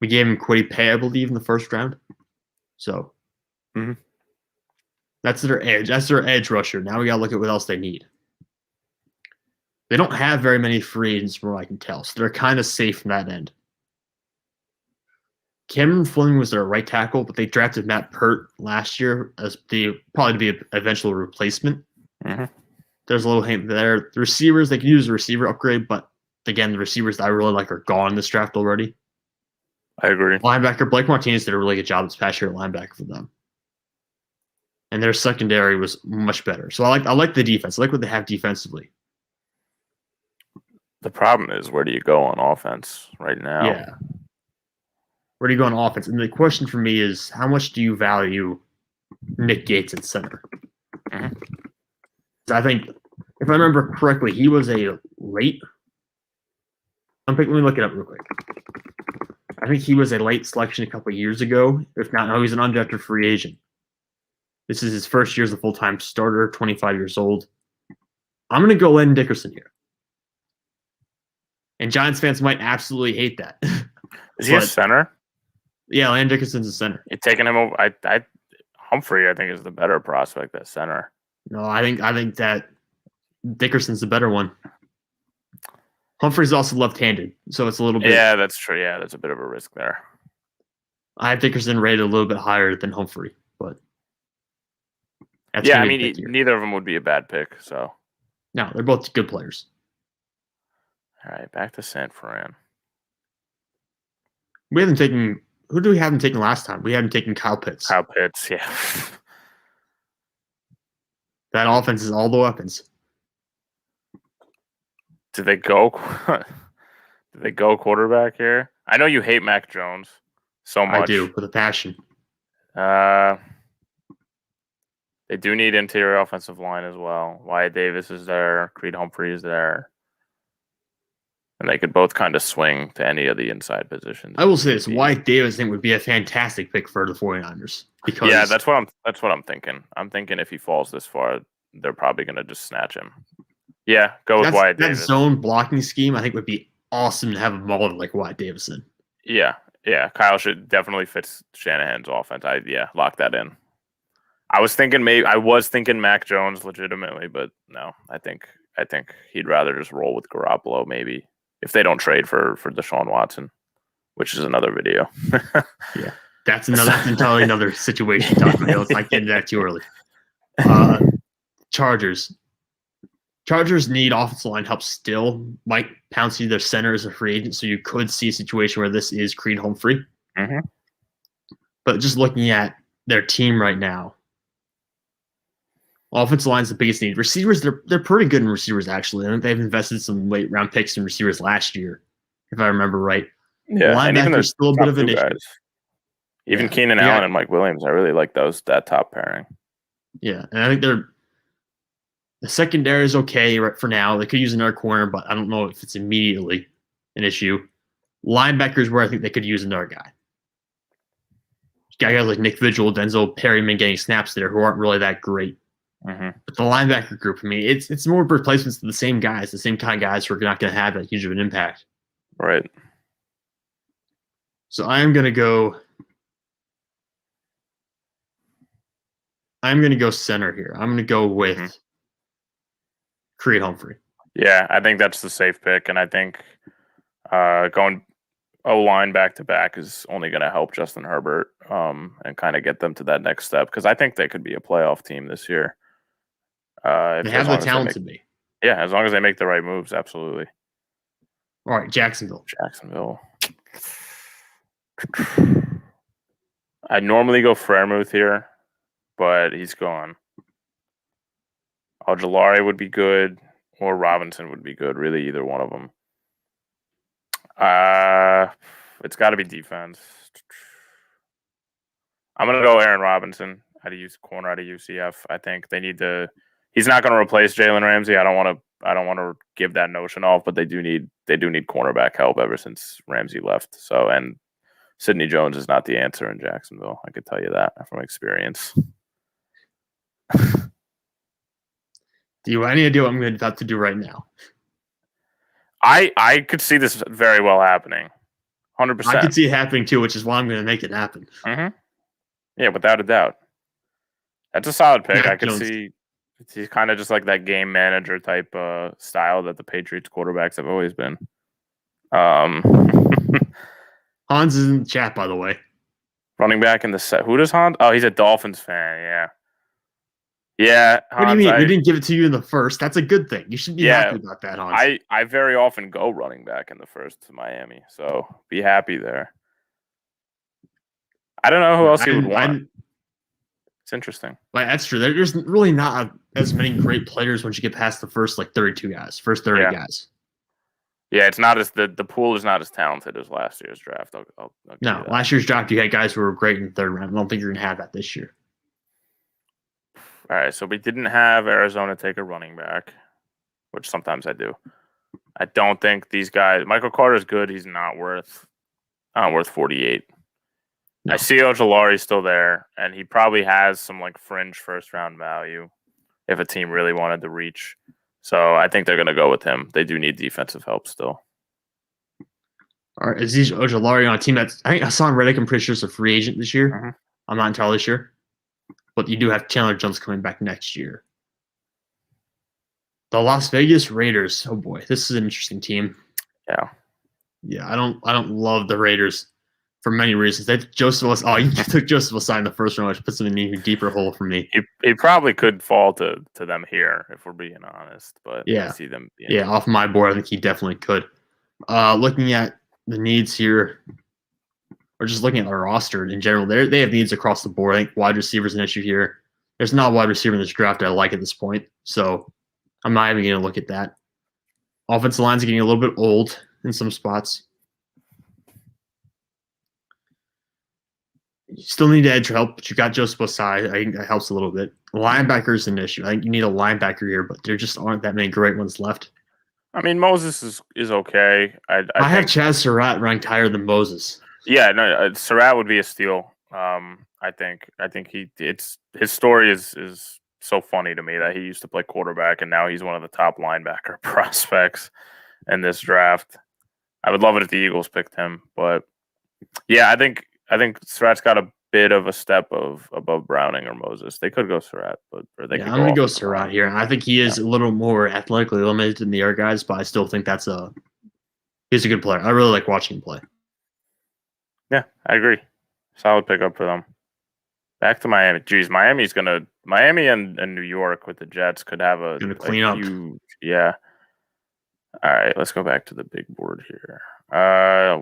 We gave him Kwity Paye, I believe, in the first round. So that's their edge. That's their edge rusher. Now we got to look at what else they need. They don't have very many free agents from what I can tell, so they're kind of safe from that end. Cameron Fleming was their right tackle, but they drafted Matt Pert last year as probably to be an eventual replacement. There's a little hint there. The receivers, they can use a receiver upgrade, but again, the receivers that I really like are gone in this draft already. I agree. Linebacker, Blake Martinez did a really good job this past year at linebacker for them. And their secondary was much better. So I like the defense. I like what they have defensively. The problem is, where do you go on offense right now? Yeah. Where do you go on offense? And the question for me is, how much do you value Nick Gates at center? I think, if I remember correctly, he was a late. Let me look it up real quick. I think he was a late selection a couple of years ago. If not, no, he's an undrafted free agent. This is his first year as a full-time starter, 25 years old. I'm going to go Landon Dickerson here. And Giants fans might absolutely hate that. Is he a center? Yeah, Landon Dickerson's a center. You're taking him over. Humphrey, I think, is the better prospect at center. No, I think that Dickerson's the better one. Humphrey's also left-handed, so it's a little bit. Yeah, that's true. Yeah, that's a bit of a risk there. I have Dickerson rated a little bit higher than Humphrey, but yeah, I mean, neither of them would be a bad pick. So no, they're both good players. All right, back to San Fran. We haven't taken. Who do we haven't taken last time? We hadn't taken Kyle Pitts. Kyle Pitts, yeah. That offense is all the weapons. Do they go? Do they go quarterback here? I know you hate Mac Jones so much. I do, with a passion. They do need interior offensive line as well. Wyatt Davis is there. Creed Humphrey is there. And they could both kind of swing to any of the inside positions. I will say this: Wyatt Davis, I think, would be a fantastic pick for the 49ers. Because yeah, that's what I'm thinking. I'm thinking if he falls this far, they're probably going to just snatch him. Yeah, go with Wyatt Davis. That zone blocking scheme, I think, would be awesome to have a mauler like Wyatt Davis in. Yeah. Kyle should definitely fits Shanahan's offense. Lock that in. I was thinking Mac Jones legitimately, but no, I think he'd rather just roll with Garoppolo maybe if they don't trade for Deshaun Watson, which is another video. Yeah, that's entirely another situation. Let's not get into that too early. Chargers need offensive line help still. Mike Pouncey, their center, is a free agent, so you could see a situation where this is Creed Humphrey. But just looking at their team right now, offensive line is the biggest need. Receivers, they're pretty good in receivers, actually. I think they've invested some late round picks in receivers last year, if I remember right. Yeah, linebacker's still a bit of an issue. Even Keenan Allen and Mike Williams, I really like that top pairing. Yeah, and I think the secondary is okay right for now. They could use another corner, but I don't know if it's immediately an issue. Linebackers, where I think they could use another guy. Guys like Nick Vigil, Denzel Perryman getting snaps there who aren't really that great. But the linebacker group, I mean, it's more replacements to the same guys, the same kind of guys who are not going to have that huge of an impact. Right. So I'm going to go center here. I'm going to go with Creed Humphrey. Yeah, I think that's the safe pick, and I think going O-line back-to-back is only going to help Justin Herbert and kind of get them to that next step, because I think they could be a playoff team this year. They have the talent to be. Yeah, as long as they make the right moves, absolutely. All right, Jacksonville. I'd normally go Freiermuth here, but he's gone. Ojulari would be good, or Robinson would be good. Really, either one of them. It's got to be defense. I'm gonna go Aaron Robinson corner out of UCF. I think they need to. He's not going to replace Jalen Ramsey. I don't want to give that notion off, but they do need cornerback help ever since Ramsey left. So, and Sidney Jones is not the answer in Jacksonville. I could tell you that from experience. Do you have any idea what I'm about to do right now? I could see this very well happening. 100%. I could see it happening too, which is why I'm going to make it happen. Mm-hmm. Yeah, without a doubt. That's a solid pick. Mac I could Jones. see he's kind of just like that game manager type style that the Patriots quarterbacks have always been. Hans is in the chat, by the way. Running back in the set. Who does Hans? Oh, he's a Dolphins fan. Yeah. Yeah. Hans, what do you mean? We didn't give it to you in the first. That's a good thing. You should be happy about that, Hans. I very often go running back in the first to Miami, so be happy there. I don't know who else he would want. It's interesting. Like, that's true. There's really not as many great players once you get past the first 32 guys, first 30 guys. Yeah, it's not as the pool is not as talented as last year's draft. I'll no, last year's draft you had guys who were great in the third round. I don't think you're gonna have that this year. All right, so we didn't have Arizona take a running back, which sometimes I do. I don't think these guys. Michael Carter's good. He's not worth 48. No. I see Ojulari's still there, and he probably has some fringe first round value if a team really wanted to reach. So I think they're going to go with him. They do need defensive help still. All right, is Ojulari on a team that's? I think I saw him Reddick. I'm pretty sure it's a free agent this year. Mm-hmm. I'm not entirely sure, but you do have Chandler Jones coming back next year. The Las Vegas Raiders. Oh boy, this is an interesting team. Yeah. I don't love the Raiders for many reasons. They Joseph. Oh, you took Joseph Ossai in the first round, which puts him in an even deeper hole for me. He probably could fall to them here if we're being honest. But I see them. Off my board, I think he definitely could. Looking at the needs here, or just looking at our roster in general, they have needs across the board. I think wide receiver is an issue here. There's not a wide receiver in this draft I like at this point, so I'm not even going to look at that. Offensive lines are getting a little bit old in some spots. You still need edge help, but you got Joseph Ossai. I think that helps a little bit. Linebacker is an issue. I think you need a linebacker here, but there just aren't that many great ones left. I mean, Moses is okay. I have Chaz Surratt ranked higher than Moses. Yeah, no, Surratt would be a steal. I think his story is so funny to me that he used to play quarterback and now he's one of the top linebacker prospects in this draft. I would love it if the Eagles picked him, but yeah, I think Surratt's got a bit of a step above Browning or Moses. They could go Surratt, I'm going to go Surratt here. I think he is a little more athletically limited than the other guys, but I still think he's a good player. I really like watching him play. Yeah, I agree. Solid pickup for them. Back to Miami. Geez, Miami and New York with the Jets could have a clean up. Huge, yeah. All right, let's go back to the big board here.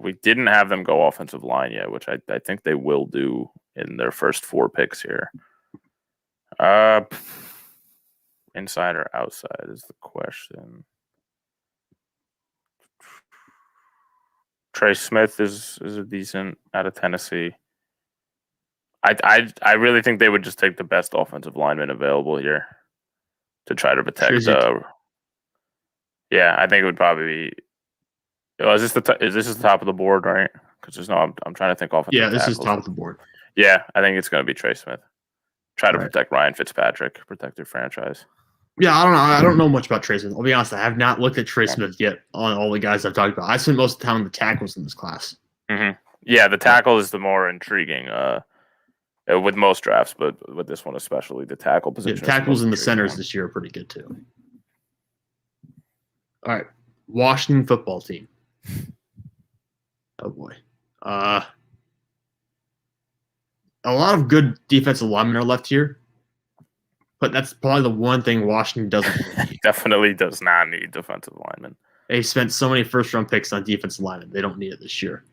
We didn't have them go offensive line yet, which I think they will do in their first 4 picks here. Inside or outside is the question. Trey Smith is a decent out of Tennessee. I really think they would just take the best offensive lineman available here to try to protect. Yeah, I think it would probably be. Is this the top of the board, right? Because there's no. I'm trying to think offensive. Yeah, this is top of the board. Yeah, I think it's going to be Trey Smith. Try to protect Ryan Fitzpatrick, protect their franchise. Yeah, I don't know. I don't know much about Trey Smith. I'll be honest. I have not looked at Trey Smith yet on all the guys I've talked about. I spent most of the time on the tackles in this class. Mm-hmm. Yeah, the tackle is the more intriguing with most drafts, but with this one especially, the tackle position. Yeah, tackles in the centers this year are pretty good too. All right, Washington football team. Oh boy, a lot of good defensive linemen are left here, but that's probably the one thing Washington doesn't need. Definitely does not need defensive linemen. They spent so many first-round picks on defensive linemen; they don't need it this year.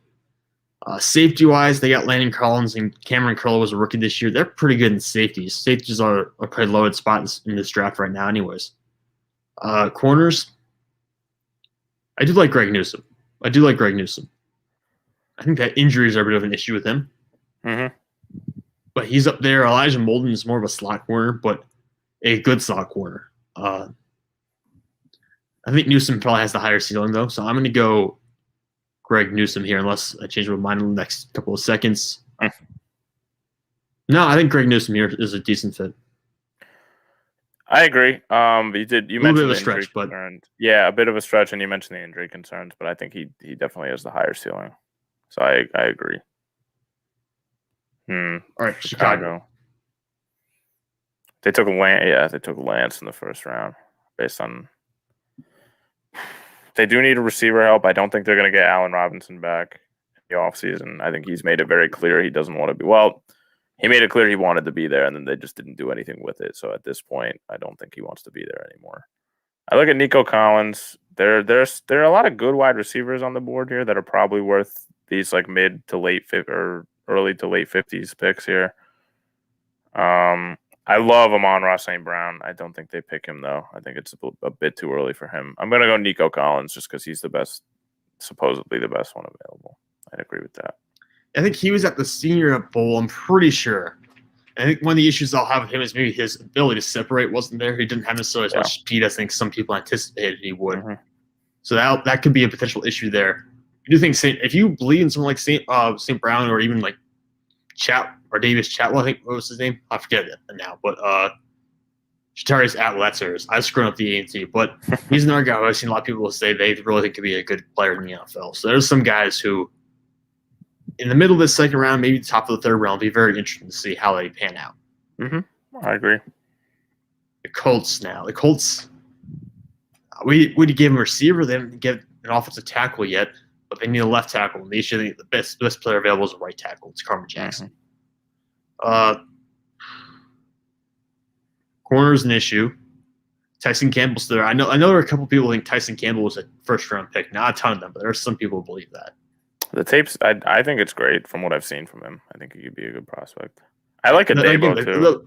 Safety-wise, they got Landon Collins and Cameron Curl was a rookie this year. They're pretty good in safeties. Safeties are a pretty loaded spot in this draft right now, anyways. Corners. I do like Greg Newsome. I think that injuries are a bit of an issue with him. Mm-hmm. But he's up there. Elijah Molden is more of a slot corner, but a good slot corner. I think Newsome probably has the higher ceiling, though. So I'm going to go Greg Newsome here, unless I change my mind in the next couple of seconds. No, I think Greg Newsome here is a decent fit. I agree. You A little bit mentioned of a the stretch, injury but concerns. Yeah, a bit of a stretch, and you mentioned the injury concerns, but I think he definitely has the higher ceiling. So I agree. all right, Chicago. Chicago. They took Lance. Yeah, they took Lance in the first round, based on. They do need a receiver help. I don't think they're going to get Allen Robinson back in the offseason. I think he's made it very clear he doesn't want to be. Well, he made it clear he wanted to be there, and then they just didn't do anything with it. So at this point, I don't think he wants to be there anymore. I look at Nico Collins. There are a lot of good wide receivers on the board here that are probably worth these like mid to late or early to late 50s picks here. I love Amon-Ra St. Brown. I don't think they pick him though. I think it's a bit too early for him. I'm gonna go Nico Collins just because he's the best, supposedly the best one available. I'd agree with that. I think he was at the Senior Bowl. I'm pretty sure. I think one of the issues I'll have with him is maybe his ability to separate wasn't there. He didn't have necessarily as much speed as I think some people anticipated he would. Mm-hmm. So that could be a potential issue there. I do think if you believe in someone like St. Brown or even like Davis Chatwell, I think what was his name? I forget it now, but Shatarius Atletzer. I screwed up the A&T, but he's another guy who I've seen a lot of people say they really think could be a good player in the NFL. So there's some guys who in the middle of the second round, maybe the top of the third round, will be very interesting to see how they pan out. Mm-hmm. I agree. The Colts now. The Colts, we gave them a receiver. They didn't get an offensive tackle yet, but they need a left tackle. And they should think the best player available is a right tackle. It's Carmen Jackson. Corner's an issue. Tyson Campbell's there. I know there are a couple people who think Tyson Campbell was a first-round pick. Not a ton of them, but there are some people who believe that. The tapes, I think it's great from what I've seen from him. I think he could be a good prospect. I like Adebo too.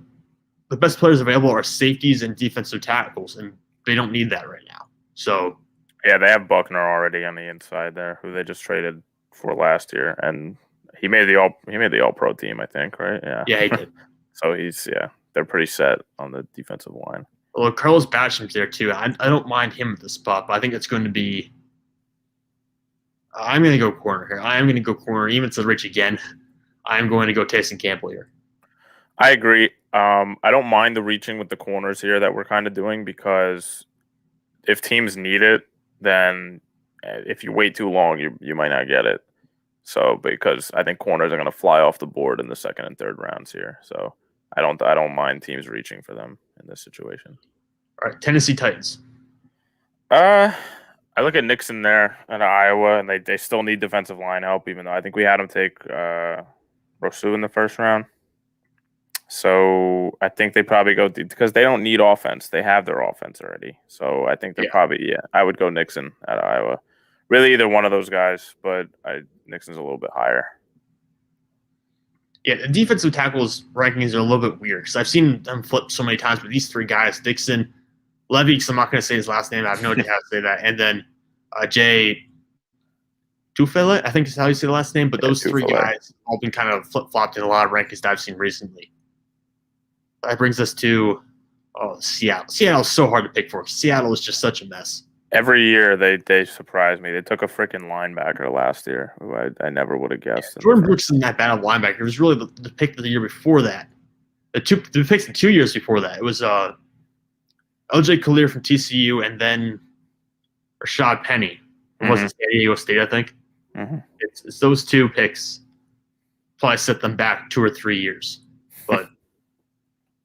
The best players available are safeties and defensive tackles, and they don't need that right now. So yeah, they have Buckner already on the inside there, who they just traded for last year, and he made the all pro team, I think, right? Yeah, he did. So they're pretty set on the defensive line. Well, Carlos Basham there too. I don't mind him at the spot, but I think it's going to be. I'm going to go corner here. I am going to go corner, even if it's rich again. I'm going to go Tyson Campbell here. I agree. I don't mind the reaching with the corners here that we're kind of doing because if teams need it, then if you wait too long, you might not get it. So because I think corners are going to fly off the board in the second and third rounds here. So I don't mind teams reaching for them in this situation. All right, Tennessee Titans. I look at Nixon there at Iowa, and they still need defensive line help, even though I think we had him take Rousseau in the first round. So I think they probably go because they don't need offense. They have their offense already. So I think they're I would go Nixon at Iowa. Really either one of those guys, but Nixon's a little bit higher. Yeah, the defensive tackles rankings are a little bit weird because I've seen them flip so many times with these three guys, Nixon, Levy, because I'm not going to say his last name. I have no idea how to say that. And then Jay Tufele, I think is how you say the last name. But those three guys have all been kind of flip-flopped in a lot of rankings that I've seen recently. That brings us to Seattle. Seattle's so hard to pick for. Seattle is just such a mess. Every year they surprise me. They took a freaking linebacker last year who I never would have guessed. Yeah, Jordan Brooks isn't that bad a linebacker. It was really the pick of the year before that. The picks the 2 years before that. It was LJ Collier from TCU and then Rashad Penny from San Diego State, I think. Mm-hmm. It's those two picks probably set them back 2 or 3 years. But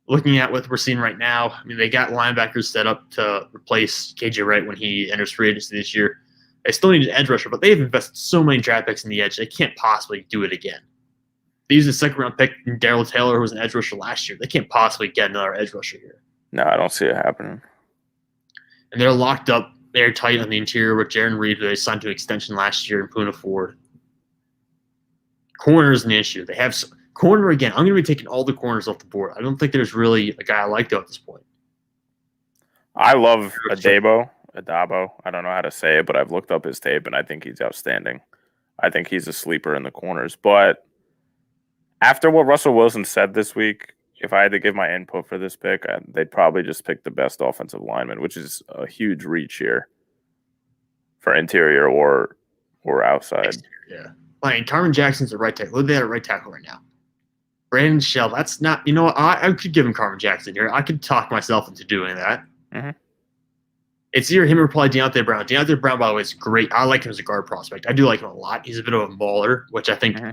looking at what we're seeing right now, I mean, they got linebackers set up to replace KJ Wright when he enters free agency this year. They still need an edge rusher, but they've invested so many draft picks in the edge, they can't possibly do it again. They used a second-round pick in Darrell Taylor, who was an edge rusher last year. They can't possibly get another edge rusher here. No, I don't see it happening. And they're locked up. They're tight on the interior with Jaron Reed, who they signed to an extension last year, and Poona Ford. Corner is an issue. They have corner again. I'm going to be taking all the corners off the board. I don't think there's really a guy I like though at this point. I love Adebo. I don't know how to say it, but I've looked up his tape, and I think he's outstanding. I think he's a sleeper in the corners. But after what Russell Wilson said this week, if I had to give my input for this pick, they'd probably just pick the best offensive lineman, which is a huge reach here for interior or outside. Yeah. Carmen Jackson's a right tackle. Who are they at right tackle right now? Brandon Shell, that's not. You know what? I could give him Carmen Jackson here. I could talk myself into doing that. Mm-hmm. It's either him or probably Deontay Brown. Deontay Brown, by the way, is great. I like him as a guard prospect. I do like him a lot. He's a bit of a mauler, which I think. Mm-hmm.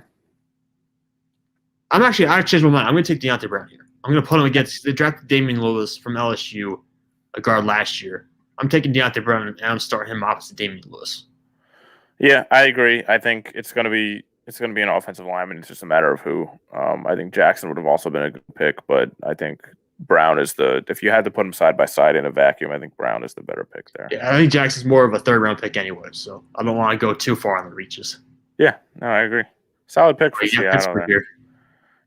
I changed my mind. I'm going to take Deontay Brown here. I'm going to put him against. They drafted Damian Lewis from LSU, a guard last year. I'm taking Deontay Brown and I'm starting him opposite Damian Lewis. Yeah, I agree. I think it's going to be an offensive lineman. It's just a matter of who. I think Jackson would have also been a good pick, but I think Brown is if you had to put them side by side in a vacuum, I think Brown is the better pick there. Yeah, I think Jackson's more of a third-round pick anyway, so I don't want to go too far on the reaches. Yeah, no, I agree. Solid pick for Seattle.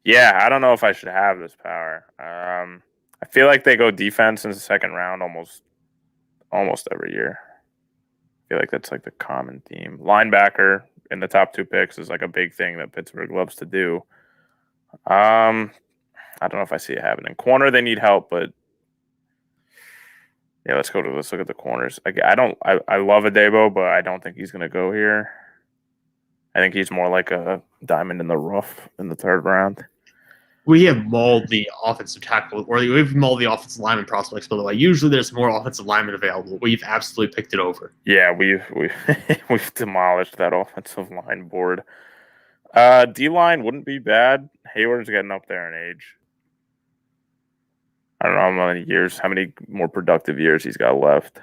Yeah, I don't know if I should have this power. I feel like they go defense in the second round almost every year. I feel like that's like the common theme. Linebacker in the top 2 picks is like a big thing that Pittsburgh loves to do. I don't know if I see it happening. Corner, they need help, but yeah, let's look at the corners. I love Adebo, but I don't think he's going to go here. I think he's more like a diamond in the rough in the 3rd round. We have mauled the offensive tackle, or we've mauled the offensive lineman prospects, by the way. Usually there's more offensive linemen available. We've absolutely picked it over. Yeah, we've demolished that offensive line board. D-line wouldn't be bad. Hayward's getting up there in age. I don't know how many more productive years he's got left.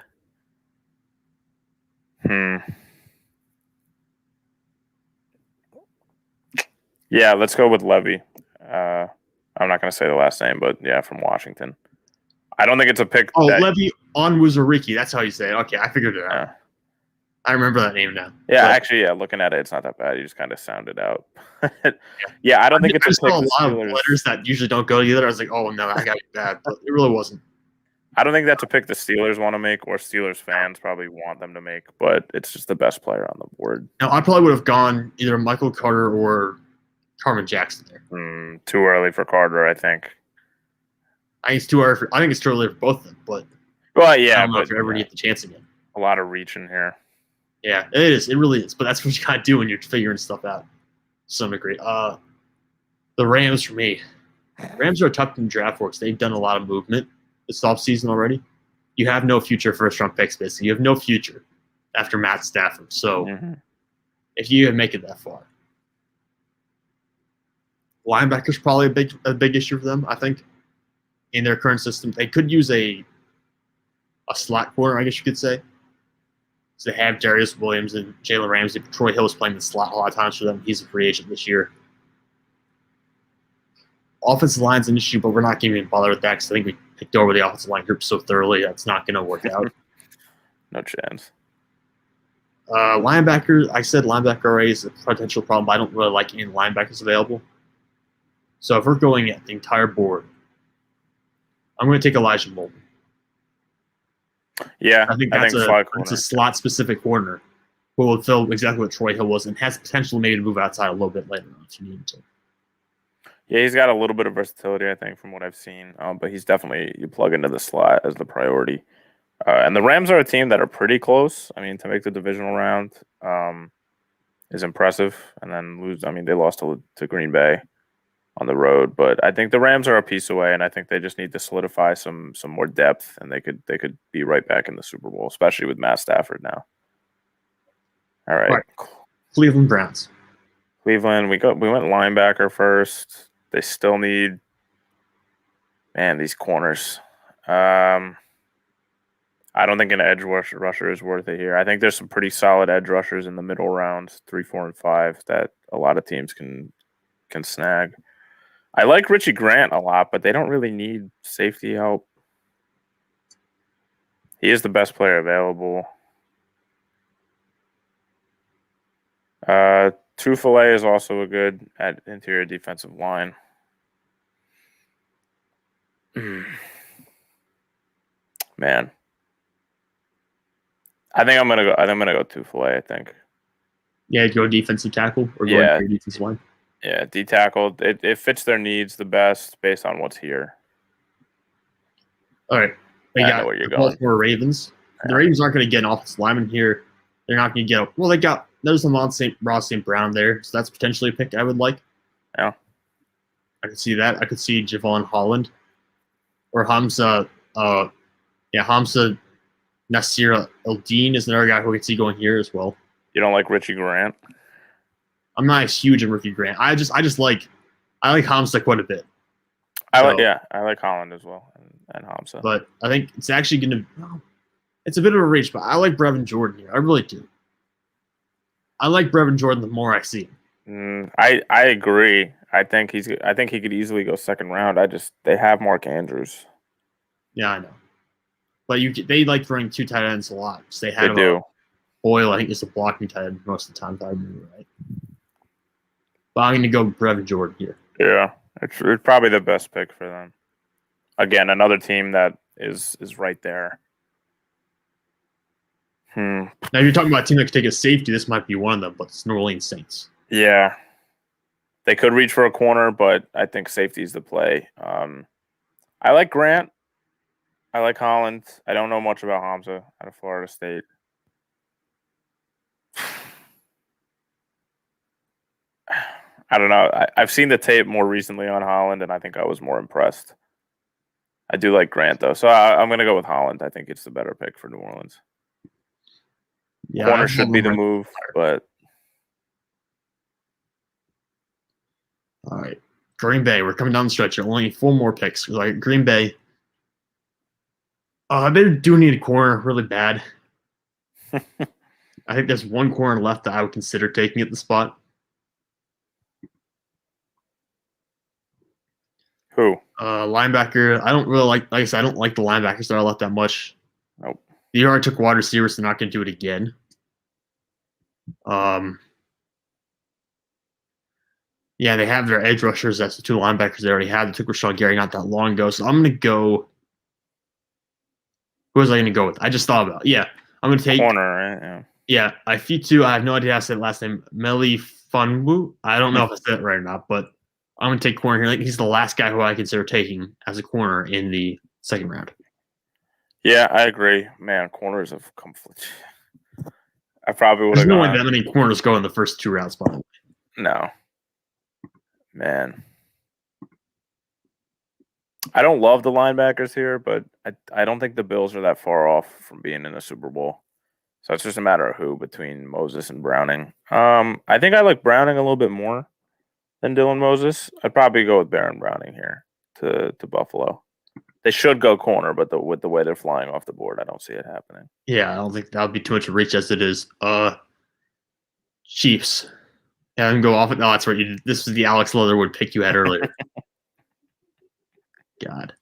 Yeah, let's go with Levy. I'm not going to say the last name, but yeah, from Washington. I don't think it's a pick. Levy Onwuzurike. That's how you say it. Okay, I figured it out. Yeah. I remember that name now. Yeah, actually, looking at it, it's not that bad. You just kind of sound it out. Yeah, I don't think it's a pick. I saw a lot of letters that usually don't go together. I was like, oh, no, that got to be bad. But it really wasn't. I don't think that's a pick the Steelers want to make or Steelers fans probably want them to make, but it's just the best player on the board. No, I probably would have gone either Michael Carter or Carmen Jackson there. Too early for Carter, I think. I think it's too early for both of them, but yeah, I don't know if you ever get the chance again. A lot of reach in here. Yeah, it is. It really is. But that's what you gotta do when you're figuring stuff out. To some degree. The Rams for me. Rams are a tough in draft works. They've done a lot of movement this offseason already. You have no future first round picks, basically. You have no future after Matt Stafford. So if you make it that far. Linebacker's probably a big issue for them, I think, in their current system. They could use a slot corner, I guess you could say. So they have Darius Williams and Jalen Ramsey. Troy Hill is playing the slot a lot of times for them. He's a free agent this year. Offensive line's an issue, but we're not going to even bother with that because I think we picked over the offensive line group so thoroughly that's not going to work out. No chance. Linebacker, I said linebacker already is a potential problem, but I don't really like any linebackers available. So if we're going at the entire board, I'm going to take Elijah Molden. Yeah, I think that's a slot-specific corner who will fill exactly what Troy Hill was and has potential maybe to move outside a little bit later on if you need to. Yeah, he's got a little bit of versatility, I think, from what I've seen. But he's definitely, you plug into the slot as the priority. And the Rams are a team that are pretty close. I mean, to make the divisional round is impressive. And then lose, I mean, they lost to Green Bay on the road. But I think the Rams are a piece away, and I think they just need to solidify some more depth, and they could be right back in the Super Bowl, especially with Matt Stafford now. All right. Cleveland Browns. Cleveland, we went linebacker first. They still need, these corners. I don't think an edge rusher is worth it here. I think there's some pretty solid edge rushers in the middle rounds, 3, 4, and 5, that a lot of teams can snag. I like Richie Grant a lot, but they don't really need safety help. He is the best player available. Truffaut is also a good at interior defensive line. Man, I think I'm gonna go Truffaut. I think. Yeah, go defensive tackle or go defensive line. Yeah, D tackle. It fits their needs the best based on what's here. All right, I know where you're going. Baltimore Ravens. The Ravens aren't going to get an offensive lineman here. They're not going to get. There's Ross St. Brown there, so that's potentially a pick I would like. Yeah. I could see that. I could see Javon Holland or Hamza. Hamza Nasir Eldin is another guy who I could see going here as well. You don't like Richie Grant? I'm not as huge on Ricky Grant. I like Hamza quite a bit. I like Holland as well and Hamza. But I think it's actually going to. It's a bit of a reach, but I like Brevin Jordan here. I really do. I like Brevin Jordan the more I see him. I agree. I think he could easily go second round. They have Mark Andrews. Yeah, I know. But they like running two tight ends a lot. So they do. Boyle, I think, is a blocking tight end most of the time, if I remember right. But I'm going to go Brevin Jordan here. Yeah, it's probably the best pick for them. Again, another team that is right there. Now, if you're talking about a team that could take a safety, this might be one of them, but it's New Orleans Saints. Yeah. They could reach for a corner, but I think safety is the play. I like Grant. I like Holland. I don't know much about Hamza out of Florida State. I don't know. I've seen the tape more recently on Holland, and I think I was more impressed. I do like Grant, though. So I'm going to go with Holland. I think it's the better pick for New Orleans. Yeah, corner should be the move, but... All right. Green Bay, we're coming down the stretch. Only 4 more picks. Like Green Bay. They do need a corner really bad. I think there's one corner left that I would consider taking at the spot. Who? Linebacker. I don't really like I said, I don't like the linebackers that are left that much. Nope. The already took wide receivers, they're not going to do it again. Yeah, they have their edge rushers. That's the 2 linebackers they already had. They took Rashawn Gary not that long ago. So I'm going to go. Who was I going to go with? I just thought about it. Yeah, I'm going to take. Corner, right? Yeah, Ifitu. I have no idea how to say the last name. Meli Funwu. I don't know if I said it right or not, but I'm going to take corner here. Like, he's the last guy who I consider taking as a corner in the second round. Yeah, I agree. Man, corners have conflict. I probably would have There's no way that many corners go in the first 2 rounds, by the way. No. Man. I don't love the linebackers here, but I don't think the Bills are that far off from being in the Super Bowl. So it's just a matter of who between Moses and Browning. I think I like Browning a little bit more than Dylan Moses. I'd probably go with Baron Browning here to Buffalo. They should go corner, but with the way they're flying off the board, I don't see it happening. Yeah, I don't think that would be too much of a reach as it is. Chiefs. Yeah, and go off it. No, that's right. This is the Alex Leatherwood pick you had earlier. God.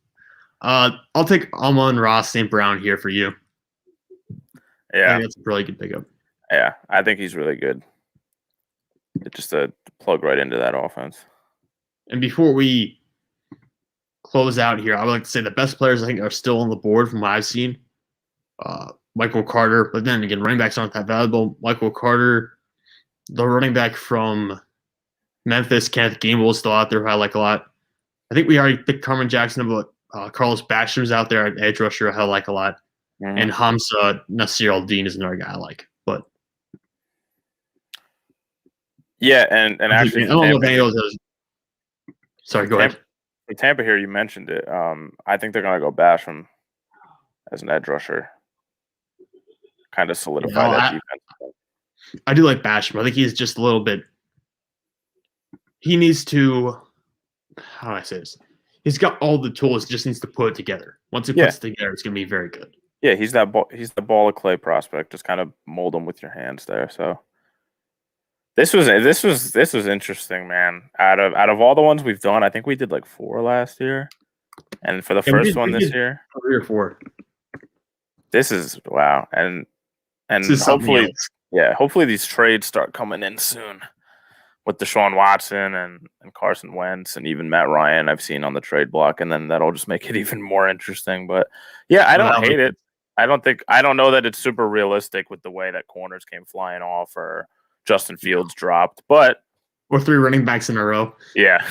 I'll take Amon-Ra St. Brown here for you. Yeah. I think that's a really good pickup. Yeah, I think he's really good. It's just a plug right into that offense. And before we close out here, I would like to say the best players I think are still on the board from what I've seen. Michael Carter, but then again, running backs aren't that valuable. Michael Carter, the running back from Memphis, Kenneth Gainwell is still out there, who I like a lot. I think we already picked Carmen Jackson, but Carlos Bashir's out there at edge rusher, I like a lot. Mm-hmm. And Hamza Nasir Al-Din is another guy I like. But yeah, and actually, I don't know if any of those. Sorry, go ahead. For Tampa here, you mentioned it. I think they're going to go Basham as an edge rusher. Kind of solidify that defense. I do like Basham. I think he's just a little bit. He needs to. How do I say this? He's got all the tools. Just needs to put it together. Once he puts it together, it's going to be very good. Yeah, he's the ball of clay prospect. Just kind of mold him with your hands there. So this was interesting, man. Out of all the ones we've done, I think we did like 4 last year, and for the first one this year, 3 or 4. This is wow, and hopefully, hopefully these trades start coming in soon with Deshaun Watson and Carson Wentz and even Matt Ryan I've seen on the trade block, and then that'll just make it even more interesting. But yeah, I don't hate it. I don't know that it's super realistic with the way that corners came flying off or Justin Fields dropped, but or 3 running backs in a row. Yeah.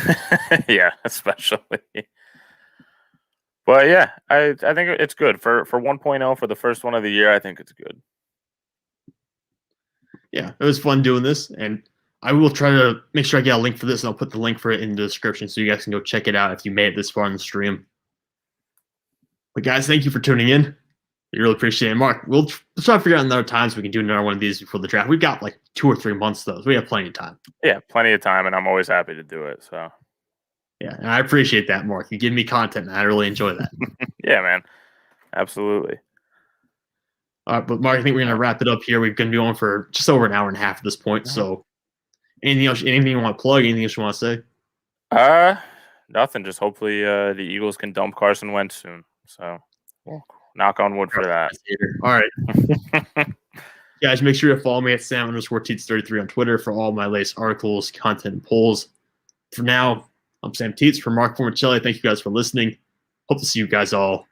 Yeah, especially. But yeah, I think it's good for 1.0 for the first one of the year. I think it's good. Yeah, it was fun doing this, and I will try to make sure I get a link for this, and I'll put the link for it in the description so you guys can go check it out if you made it this far in the stream. But guys, thank you for tuning in. We really appreciate it. Mark, we'll try to figure out another time so we can do another one of these before the draft. We've got like 2 or 3 months, though. So we have plenty of time. Yeah, plenty of time, and I'm always happy to do it. So yeah, and I appreciate that, Mark. You give me content, and I really enjoy that. Yeah, man. Absolutely. All right, but Mark, I think we're going to wrap it up here. We're going to be on for just over an hour and a half at this point. So anything else, anything you want to plug, anything else you want to say? Nothing. Just hopefully the Eagles can dump Carson Wentz soon. So knock on wood for that. All right. Guys, make sure to follow me at Sam_Teets33 on Twitter for all my latest articles, content, and polls. For now, I'm Sam Teets for Mark Formichelli. Thank you guys for listening. Hope to see you guys all